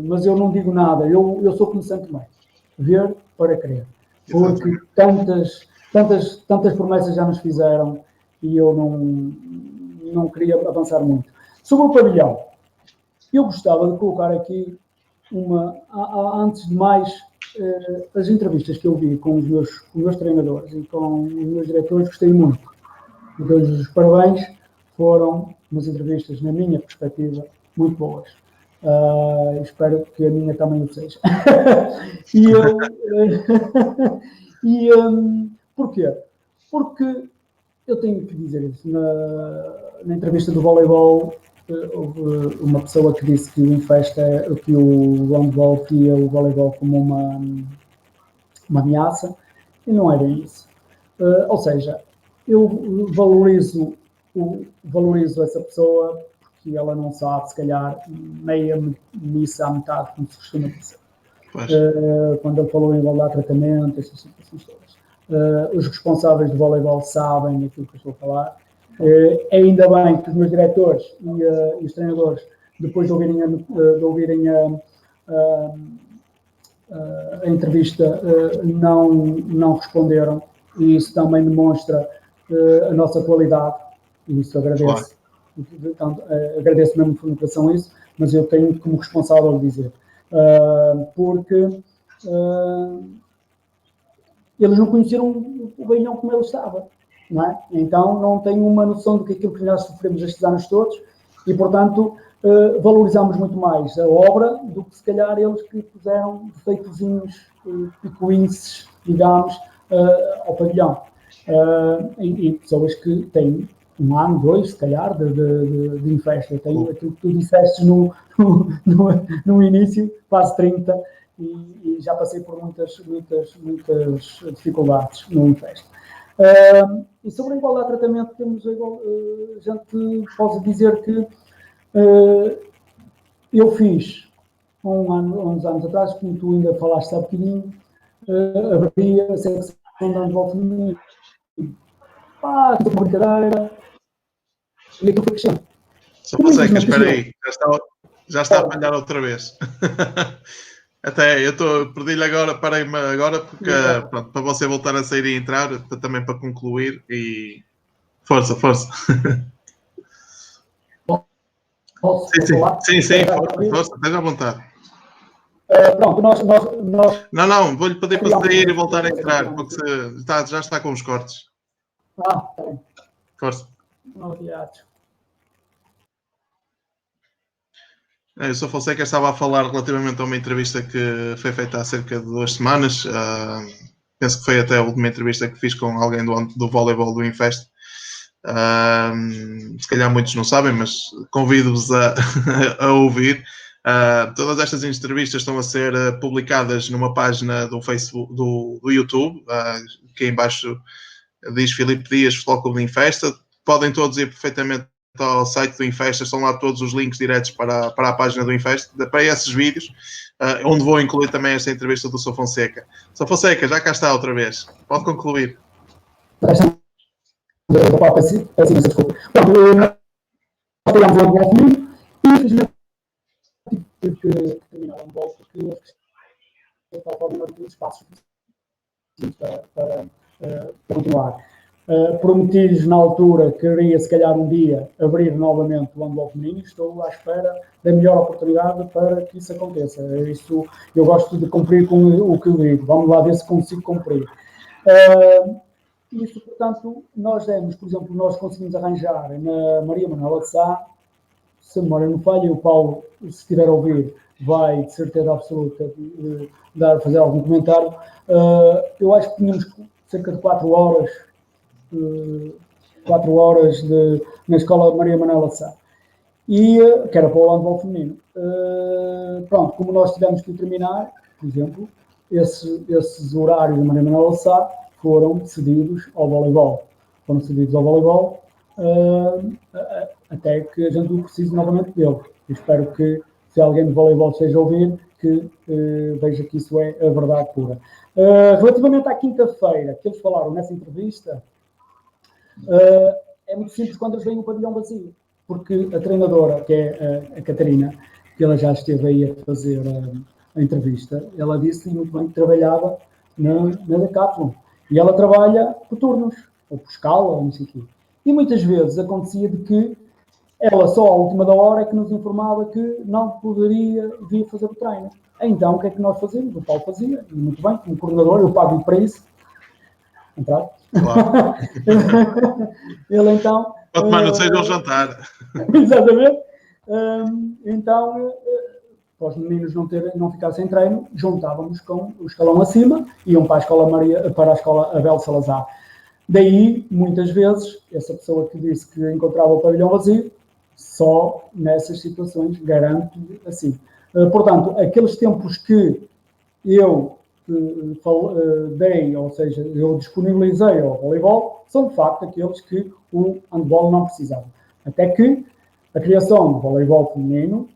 mas eu não digo nada, eu sou como Santo Tomé, ver para crer, porque tantas promessas já nos fizeram e eu não queria avançar muito. Sobre o pavilhão, eu gostava de colocar aqui antes de mais, as entrevistas que eu vi com os meus treinadores e com os meus diretores, gostei muito. E dou-lhes os parabéns, foram umas entrevistas, na minha perspectiva, muito boas. Espero que a minha também o seja. Porquê? Porque eu tenho que dizer isso. Na entrevista do voleibol, houve uma pessoa que disse que o Infesta, que o handball via o voleibol como uma ameaça, e não é bem isso. Ou seja, eu valorizo essa pessoa porque ela não sabe, se calhar, meia missa à metade, como se costuma dizer. Quando ele falou em igualdade de tratamento, essas situações todas. Os responsáveis do voleibol sabem aquilo que eu estou a falar. Ainda bem que os meus diretores e os treinadores, depois de ouvirem a entrevista, não responderam, e isso também demonstra a nossa qualidade, e isso agradeço. Portanto, agradeço mesmo por coração isso, mas eu tenho como responsável de dizer, porque eles não conheceram o Beilhão como ele estava, não é? Então não têm uma noção do que aquilo que nós sofremos estes anos todos, e portanto valorizamos muito mais a obra do que se calhar eles que puseram defeitozinhos, picuinces, digamos, ao pavilhão. E pessoas que têm 1 ano, 2, se calhar, de Infesta. Eu tenho aquilo que tu disseste no início, quase 30, e já passei por muitas dificuldades no Infesta. E sobre a igualdade de tratamento, temos a gente pode dizer que eu fiz há uns anos atrás, como tu ainda falaste há bocadinho, abri a secção de handball feminino. Uma brincadeira, e aquilo foi crescendo. Só Fonseca, espera aí, já está a falhar outra vez. Até eu perdi-lhe agora, parei-me agora, porque pronto, para você voltar a sair e entrar, também para concluir, e força. Sim, força, esteja à vontade. Pronto, nós... Não, vou-lhe pedir para sair e voltar a entrar, porque já está com os cortes. Força. Eu sou Fonseca, estava a falar relativamente a uma entrevista que foi feita há cerca de 2 semanas. Penso que foi até a última entrevista que fiz com alguém do voleibol do Infest. Se calhar muitos não sabem, mas convido-vos a ouvir. Todas estas entrevistas estão a ser publicadas numa página do Facebook, do YouTube, que em baixo diz Filipe Dias, Futebol Clube do Infesta. Podem todos ir perfeitamente ao site do Infesta, estão lá todos os links diretos para a página do Infesta, para esses vídeos, onde vou incluir também esta entrevista do Sr. Fonseca. Sr. Fonseca, já cá está outra vez. Pode concluir. Peço desculpa. Nós tivemos um handball feminino e infelizmente tive que terminar o handball porque tal forma não tive espaço para continuar. Prometi-lhes na altura que queria, se calhar, um dia abrir novamente o handball feminino. Estou à espera da melhor oportunidade para que isso aconteça. Isso, eu gosto de cumprir com o que eu digo. Vamos lá ver se consigo cumprir. Isso, portanto, nós demos, por exemplo, nós conseguimos arranjar na Maria Manuela de Sá, se a memória não falha, o Paulo, se estiver a ouvir, vai, de certeza absoluta, fazer algum comentário. Eu acho que tínhamos cerca de 4 horas, na Escola Maria Manuela Sá, e que era para o handball feminino. Pronto, como nós tivemos que terminar, por exemplo, esses horários da Maria Manuela Sá foram cedidos ao voleibol. Até que a gente não precise novamente dele. Eu espero que, se alguém de voleibol esteja a ouvir, que veja que isso é a verdade pura. Relativamente à quinta-feira, que eles falaram nessa entrevista, é muito simples quando eles veem o pavilhão vazio, porque a treinadora, que é a Catarina, que ela já esteve aí a fazer a entrevista, ela disse muito bem que trabalhava na Decathlon, e ela trabalha por turnos, ou por escala, ou não sei o quê. E muitas vezes acontecia de que ela só à última da hora é que nos informava que não poderia vir fazer o treino. Então, o que é que nós fazíamos? O Paulo fazia, e muito bem, como coordenador, eu pago-lhe para isso. Claro. Ele então... Para tomar não seja um jantar. Exatamente. Então, para os meninos não ficarem sem treino, juntávamos com o escalão acima, iam para a escola Abel Salazar. Daí, muitas vezes, essa pessoa que disse que encontrava o pavilhão vazio, só nessas situações, garanto assim. Portanto, aqueles tempos que eu dei, ou seja, eu disponibilizei ao voleibol, são de facto aqueles que o handball não precisava. Até que a criação do voleibol feminino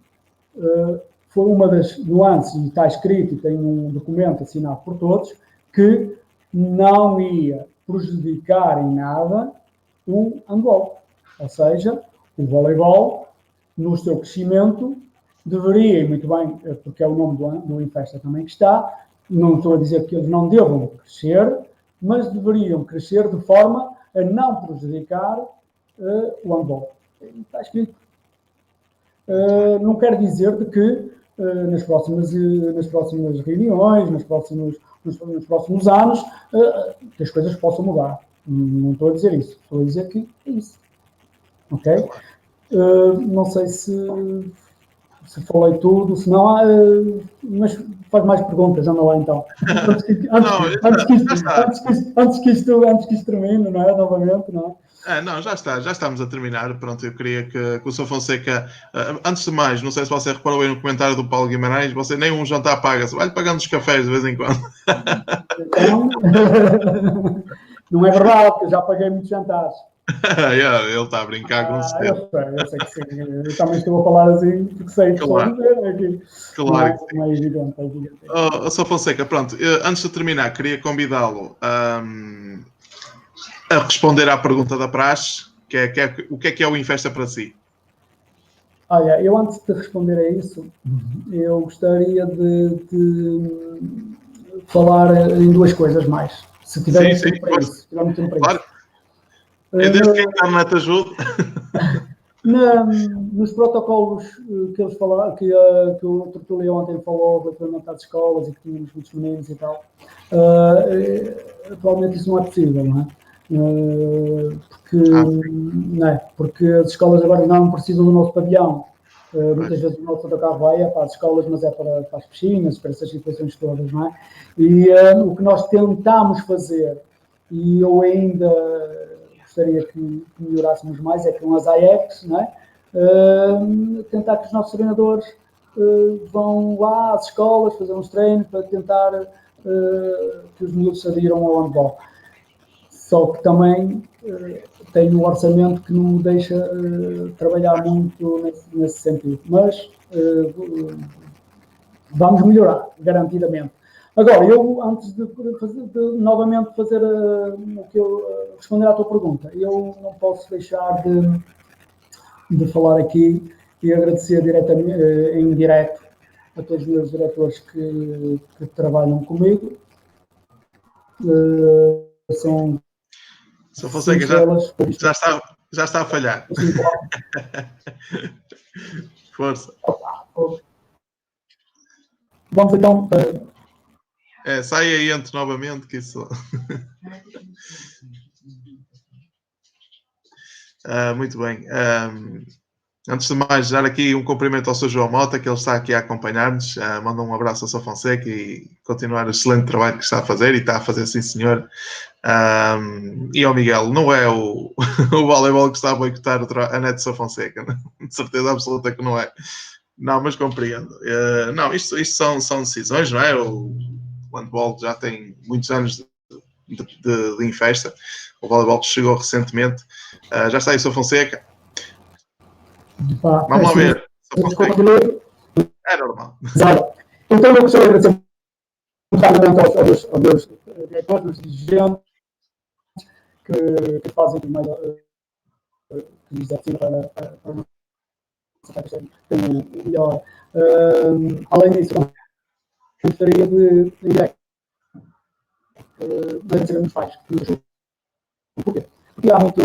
foi uma das nuances, e está escrito, e tem um documento assinado por todos, que não ia prejudicar em nada o handball. Ou seja, o voleibol, no seu crescimento, deveria, e muito bem, porque é o nome do Infesta também que está, não estou a dizer que eles não devam crescer, mas deveriam crescer de forma a não prejudicar o handball. Está escrito. Não quer dizer de que nas próximas reuniões, nos próximos anos, que as coisas possam mudar. Não estou a dizer isso. Estou a dizer que é isso. Ok? Não sei se falei tudo, se não há, mas faz mais perguntas, anda lá então. Antes que isto termine, não é? Novamente, não é? Não, já estamos a terminar. Pronto, eu queria que o Sr. Fonseca, antes de mais, não sei se você reparou aí no comentário do Paulo Guimarães, você nem um jantar paga, você vai pagando os cafés de vez em quando. Então, não é verdade, porque eu já paguei muitos jantares. Ele está a brincar com você. Eu sei que sim. Eu também estou a falar assim, porque sei que Claro. estou a dizer aqui. Claro. Não é evidente. Sr. Fonseca, pronto, antes de terminar, queria convidá-lo a responder à pergunta da praxe, que é o que é o Infesta para si? Olha, eu antes de responder a isso, eu gostaria de falar em duas coisas mais. Se tiverem tempo para isso. Se tivermos tempo para claro. isso. É desde que a internet ajude. Nos protocolos que eles falaram, que o Tertulio ontem falou relativamente às escolas e que tínhamos muitos meninos e tal, atualmente isso não é possível, não é? Porque as escolas agora não precisam do nosso pavilhão. Muitas vezes o nosso autocarro vai para as escolas, mas é para as piscinas, para essas situações todas, não é? E o que nós tentamos fazer, e eu ainda gostaria que melhorássemos mais, é com as AECs, não é? Tentar que os nossos treinadores vão lá às escolas fazer uns treinos para tentar que os miúdos se adiram ao handball. Só que também tem um orçamento que não me deixa trabalhar muito nesse sentido. Mas vamos melhorar, garantidamente. Agora, eu, antes de novamente fazer responder à tua pergunta, eu não posso deixar de falar aqui e agradecer diretamente, em direto a todos os meus diretores que trabalham comigo. São Sr. Fonseca, já está a falhar. Força. Vamos então... sai aí, entre novamente, que isso... muito bem. Antes de mais, dar aqui um cumprimento ao Sr. João Mota, que ele está aqui a acompanhar-nos. Manda um abraço ao Sr. Fonseca e continuar o excelente trabalho que está a fazer, e está a fazer, sim senhor. E ao Miguel, não é o voleibol que está a boicotar a net do Sr. Fonseca, né? De certeza absoluta que não é. Não, mas compreendo. Não, isto são decisões, não é? O handball já tem muitos anos de infesta. O voleibol chegou recentemente. Já está aí o Sr. Fonseca. Vamos lá ver. É normal. Então eu gostaria de agradecer aos meus diretores, aos dirigentes que fazem mais que nos desafiam para melhor. Além disso, gostaria de agradecer a meus pais que nos ajudam. Porquê? Porque há muito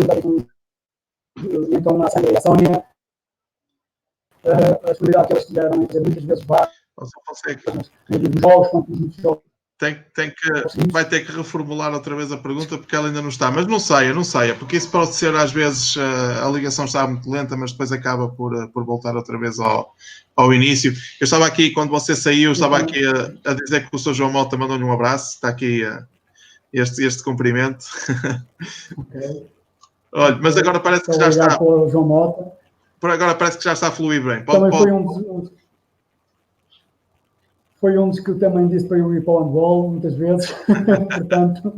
então na Sandra e a Sónia a disponibilidade que eles tiveram muitas vezes nos jogos. Vai ter que reformular outra vez a pergunta porque ela ainda não está, mas não saia, porque isso pode ser às vezes a ligação está muito lenta, mas depois acaba por voltar outra vez ao início. Eu estava aqui, quando você saiu, estava aqui a dizer que o Sr. João Mota mandou-lhe um abraço, está aqui este cumprimento. Okay. Olha, mas agora parece que já está. João Mota. Por agora parece que já está a fluir bem. Também foi um dos que também disse para eu ir para o handball, muitas vezes. Portanto,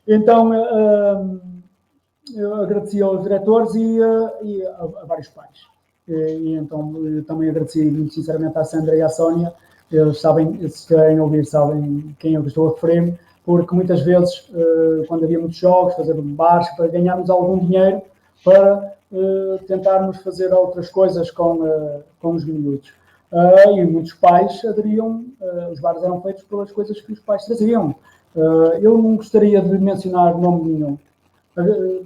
então eu agradeci aos diretores e a vários pais. E então também agradeci muito sinceramente à Sandra e à Sónia. Eles sabem, se estiverem a ouvir, sabem quem eu estou a referir-me, porque muitas vezes, quando havia muitos jogos, fazer bares, para ganharmos algum dinheiro para tentarmos fazer outras coisas com os miúdos. E muitos pais aderiam, os bares eram feitos pelas coisas que os pais traziam. Eu não gostaria de mencionar nome nenhum.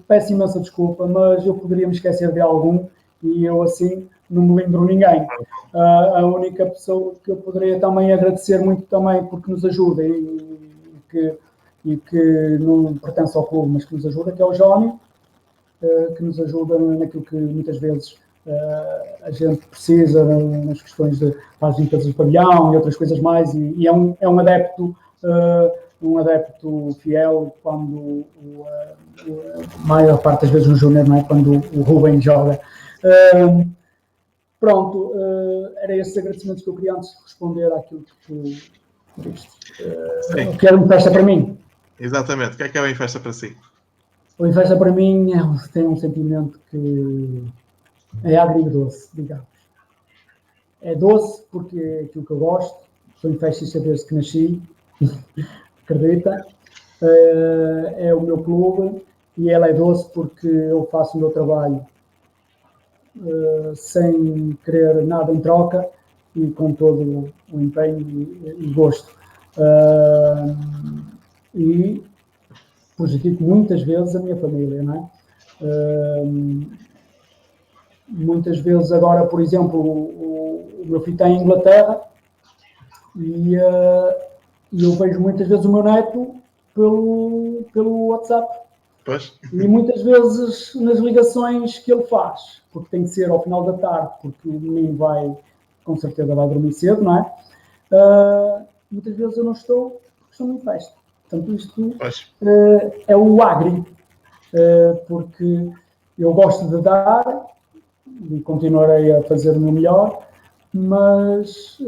Peço imensa desculpa, mas eu poderia me esquecer de algum e eu assim não me lembro ninguém. A única pessoa que eu poderia também agradecer muito também porque nos ajuda e que não pertence ao clube, mas que nos ajuda, que é o Jónio, que nos ajuda naquilo que muitas vezes a gente precisa nas questões para as limpezas do pavilhão e outras coisas mais, e é um adepto fiel quando a maior parte das vezes no Júnior, não é? Quando o Rubem joga. Pronto, era esses agradecimentos que eu queria antes de responder àquilo que tu diste. O que era uma festa para mim? Exatamente, o que é uma festa para si? O Infesta para mim tem um sentimento que é agridoce, digamos. É doce porque é aquilo que eu gosto, sou infestista desde que nasci, acredita, é o meu clube, e ela é doce porque eu faço o meu trabalho sem querer nada em troca e com todo o empenho e gosto. E prejudico muitas vezes a minha família, não é? Muitas vezes agora, por exemplo, o meu filho está em Inglaterra e eu vejo muitas vezes o meu neto pelo WhatsApp. Pois. E muitas vezes nas ligações que ele faz, porque tem que ser ao final da tarde, porque o menino com certeza vai dormir cedo, não é? Muitas vezes eu não estou, porque estou em festa. Portanto, isto é o agri, porque eu gosto de dar e continuarei a fazer o meu melhor, mas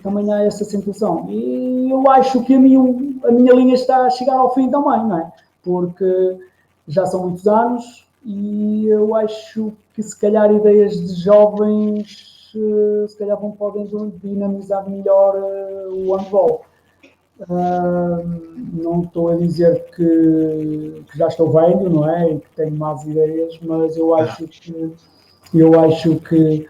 também há essa sensação. E eu acho que a minha linha está a chegar ao fim também, não é? Porque já são muitos anos e eu acho que se calhar ideias de jovens se calhar podem dinamizar melhor o handball. Não estou a dizer que já estou velho, não é? E que tenho más ideias, mas eu acho que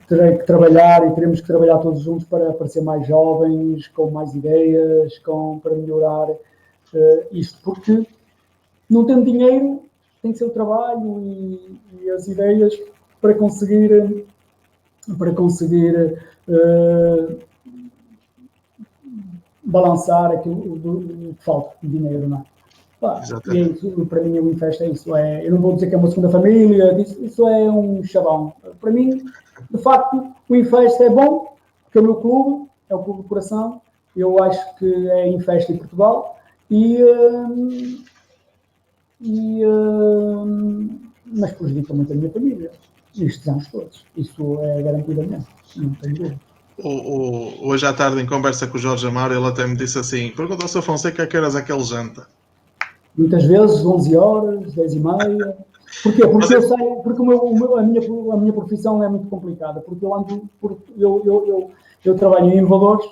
terei que trabalhar e teremos que trabalhar todos juntos para aparecer mais jovens, com mais ideias, para melhorar isto, porque não tendo dinheiro tem que ser o trabalho e as ideias para conseguir balançar aquilo que falta de dinheiro, não é? Pá, e é isso, para mim o Infest é isso. Eu não vou dizer que é uma segunda família, isso é um chavão. Para mim, de facto, o Infest é bom, porque é o meu clube, é o clube do coração. Eu acho que é Infest em Portugal. Mas prejudica muito a minha família. E estamos todos. Isso é garantidamente. Não tenho dúvida. Hoje à tarde, em conversa com o Jorge Amaro, ele até me disse assim: pergunta ao Sr. Fonseca a que horas aquele janta. Muitas vezes, 11 horas, 10h30. Porquê? Porque eu sei, porque a minha profissão é muito complicada, porque eu trabalho em elevadores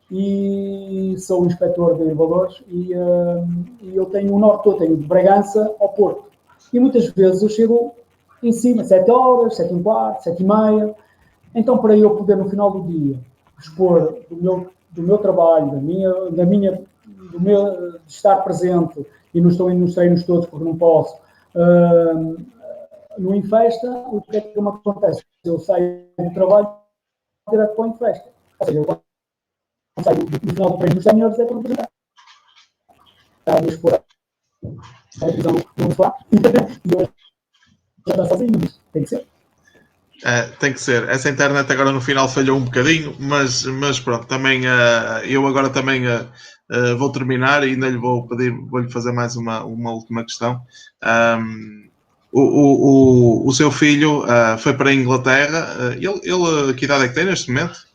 e sou inspetor de elevadores e eu tenho o norte todo, tenho de Bragança ao Porto. E muitas vezes eu chego em cima, 7 horas, 7h15, 7h30. Então, para eu poder, no final do dia, expor do meu trabalho, do meu de estar presente, e não estou indo nos treinos todos porque não posso, no Infesta, o que é que me acontece? Eu saio do trabalho direto para o Infesta. Ou seja, eu saio no final do treino dos senhores é para representar. Está a expor a televisão no sofá e eu já está sozinho, mas tem que ser. Tem que ser. Essa internet agora no final falhou um bocadinho, mas pronto, também eu agora também vou terminar e ainda lhe vou pedir, vou-lhe fazer mais uma última questão. O seu filho foi para a Inglaterra. Ele que idade é que tem neste momento?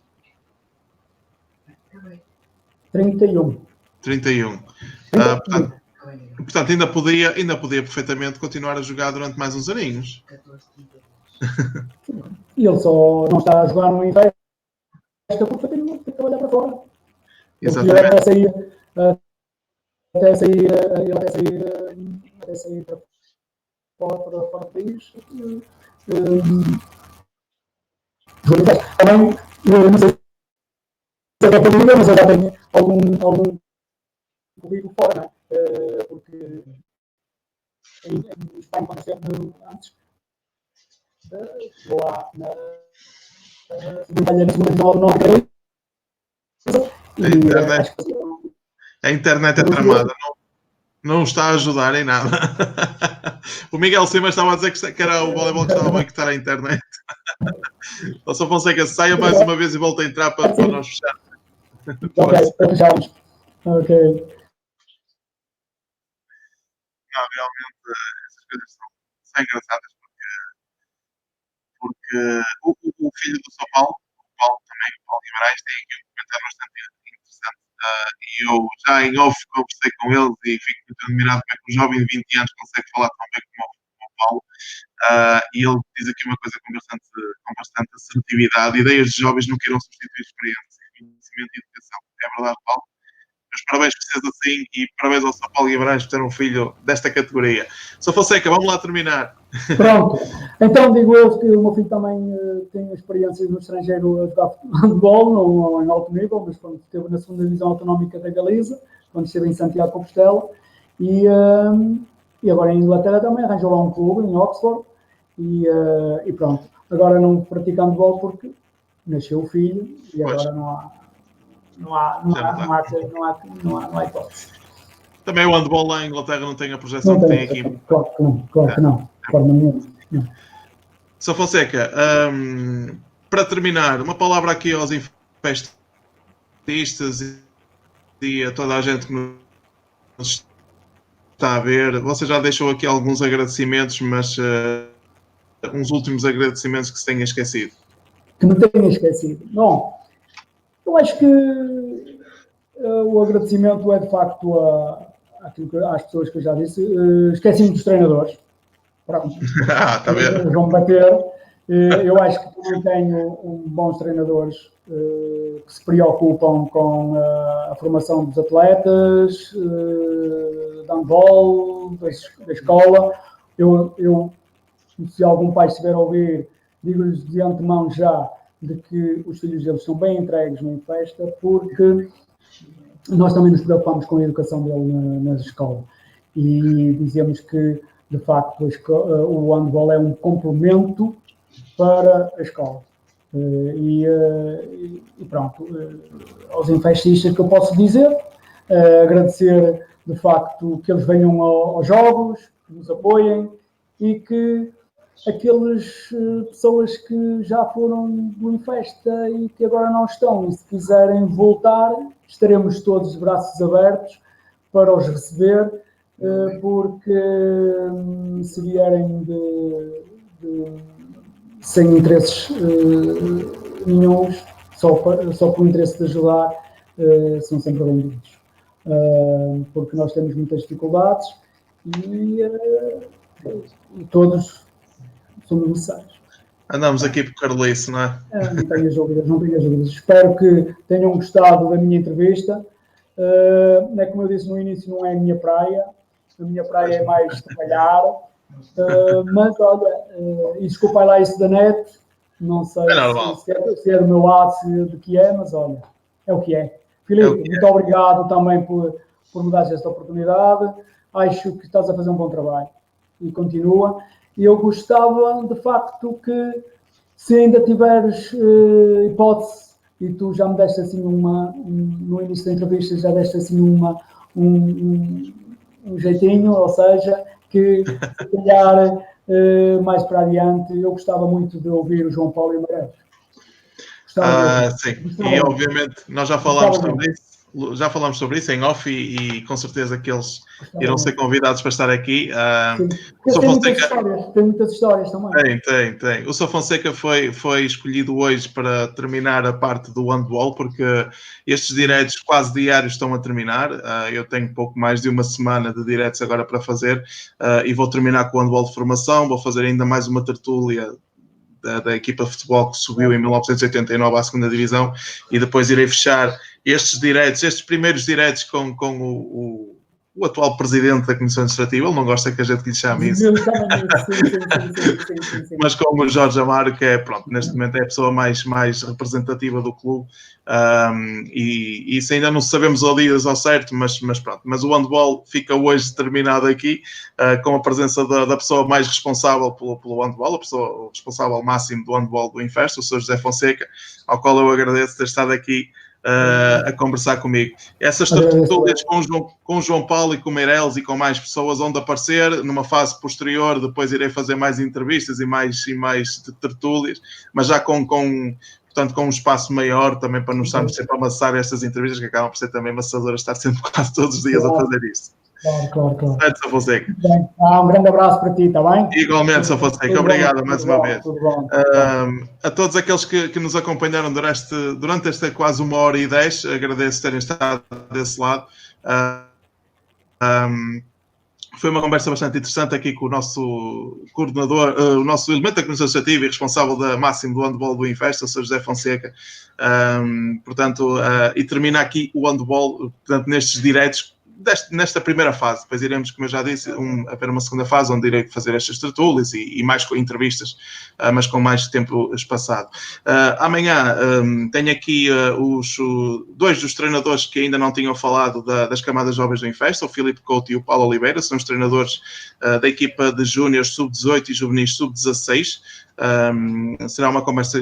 31. 31. Portanto, ainda podia perfeitamente continuar a jogar durante mais uns aninhos. E ele só não está a jogar no Infesta porque tem que trabalhar para fora. Exatamente. Ele até sair para fora do país. Também, não sei se é para dizer, mas eu já tenho algum currículo fora, não é? Porque em Espanha, quando esteve antes, vou lá na segunda divisão não a internet é tramada, não está a ajudar em nada. O Miguel Simas estava a dizer que era o voleibol que estava a boicotar a internet. O Sr. Fonseca, saia mais uma vez e volta a entrar para nós fechar. Ok, para fecharmos. Ok. Não, realmente essas coisas são engraçadas porque o filho do São Paulo, o Paulo também, o Paulo Guimarães, tem aqui um comentário bastante interessante. E eu já em off conversei com eles e fico muito admirado como é que um jovem de 20 anos consegue falar tão bem como o Paulo. E ele diz aqui uma coisa com bastante assertividade: ideias de jovens não queiram substituir experiência, conhecimento e educação. É verdade, Paulo? Meus parabéns por seres assim e parabéns ao São Paulo Guimarães por ter um filho desta categoria. Sr. Fonseca, vamos lá terminar. Pronto. Então digo eu que o meu filho também tem experiências no estrangeiro a jogar handball, não em alto nível, mas quando esteve na segunda divisão autonómica da Galiza, quando esteve em Santiago de Compostela, e agora em Inglaterra também arranjou lá um clube, em Oxford, e pronto. Agora não pratica handball porque nasceu o filho e agora não há hipótese. Também o handball lá em Inglaterra não tem a projeção que tem aqui. Claro que não. De forma nenhuma. Sr. Fonseca, para terminar, uma palavra aqui aos infestistas e a toda a gente que nos está a ver. Você já deixou aqui alguns agradecimentos, mas uns últimos agradecimentos que se tenha esquecido. Que me tenha esquecido. Bom, eu acho que o agradecimento é de facto às pessoas que eu já disse. Esqueci-me dos treinadores. Pronto. Está a ver? Eles vão bater. Eu acho que também tenho bons treinadores que se preocupam com a formação dos atletas, da handball, da escola. Se algum pai estiver a ouvir, digo-lhes de antemão já de que os filhos deles são bem entregues no Infesta, porque nós também nos preocupamos com a educação dele nas escolas. E dizemos que, de facto, o handball é um complemento para a escola. E pronto, aos infestistas que eu posso dizer, agradecer de facto, que eles venham aos jogos, que nos apoiem e que aquelas pessoas que já foram do Infesta e que agora não estão, e se quiserem voltar, estaremos todos de braços abertos para os receber, porque se vierem sem interesses nenhuns, só por interesse de ajudar, são sempre bem-vindos. Porque nós temos muitas dificuldades e todos somos necessários. Andamos aqui por Carolice, não é? Não tenho as dúvidas. Espero que tenham gostado da minha entrevista. Como eu disse no início, não é a minha praia. A minha praia é mais trabalhar. Mas, olha, e desculpa lá isso da net. Não sei se é do meu lado, de que é, mas olha, é o que é. Filipe, muito obrigado também por me dar esta oportunidade. Acho que estás a fazer um bom trabalho. E continua. E eu gostava, de facto, que se ainda tiveres hipótese, e tu já me deste assim no início da entrevista, já deste assim um jeitinho, ou seja, que se calhar mais para adiante, eu gostava muito de ouvir o João Paulo e Magalhães. Sim, e obviamente nós já falámos sobre isso em off e com certeza que eles irão ser convidados para estar aqui. Tem muitas histórias também. Tem. O Sr. Fonseca foi escolhido hoje para terminar a parte do handball, porque estes diretos quase diários estão a terminar. Eu tenho pouco mais de uma semana de diretos agora para fazer e vou terminar com o handball de formação, vou fazer ainda mais uma tertúlia da equipa de futebol que subiu em 1989 à segunda divisão e depois irei fechar estes primeiros diretos com o atual presidente da Comissão Administrativa. Ele não gosta que a gente lhe chame isso. Sim. Mas como o Jorge Amaro, que é, pronto, neste momento é a pessoa mais representativa do clube, e isso ainda não sabemos os dias ao certo, mas pronto. Mas o handball fica hoje terminado aqui, com a presença da pessoa mais responsável pelo handball, o responsável máximo do handball do Infesta, o Sr. José Fonseca, ao qual eu agradeço ter estado aqui a conversar comigo. Essas tertúlias com o João Paulo e com o Meireles e com mais pessoas onde aparecer numa fase posterior, depois irei fazer mais entrevistas e mais tertúlias, mas já portanto, com um espaço maior também para não estarmos sempre a amassar estas entrevistas que acabam por ser também amassadoras, estar sempre quase todos os dias a fazer isto. Claro. Certo, Sr. Fonseca? Bem, um grande abraço para ti, está bem? Igualmente, Sr. Fonseca. Obrigado mais uma vez. Tudo bom. A todos aqueles que nos acompanharam durante esta quase 1h10, agradeço terem estado desse lado. Foi uma conversa bastante interessante aqui com o nosso coordenador, o nosso elemento da Comissão Administrativa e responsável máximo do handball do Infesta, o Sr. José Fonseca. Portanto, e termina aqui o handball, portanto, nestes diretos, nesta primeira fase. Depois iremos, como eu já disse, haver uma segunda fase onde irei fazer estas tertúlias e mais entrevistas, mas com mais tempo espaçado. Amanhã tenho aqui dois dos treinadores que ainda não tinham falado das camadas jovens do Infesta, o Filipe Couto e o Paulo Oliveira, são os treinadores da equipa de júniores sub-18 e juvenis sub-16. Será uma conversa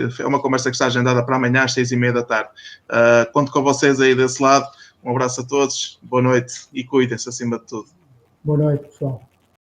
que está agendada para amanhã às 6h30 da tarde. Conto com vocês aí desse lado. Um abraço a todos, boa noite e cuidem-se acima de tudo. Boa noite, pessoal.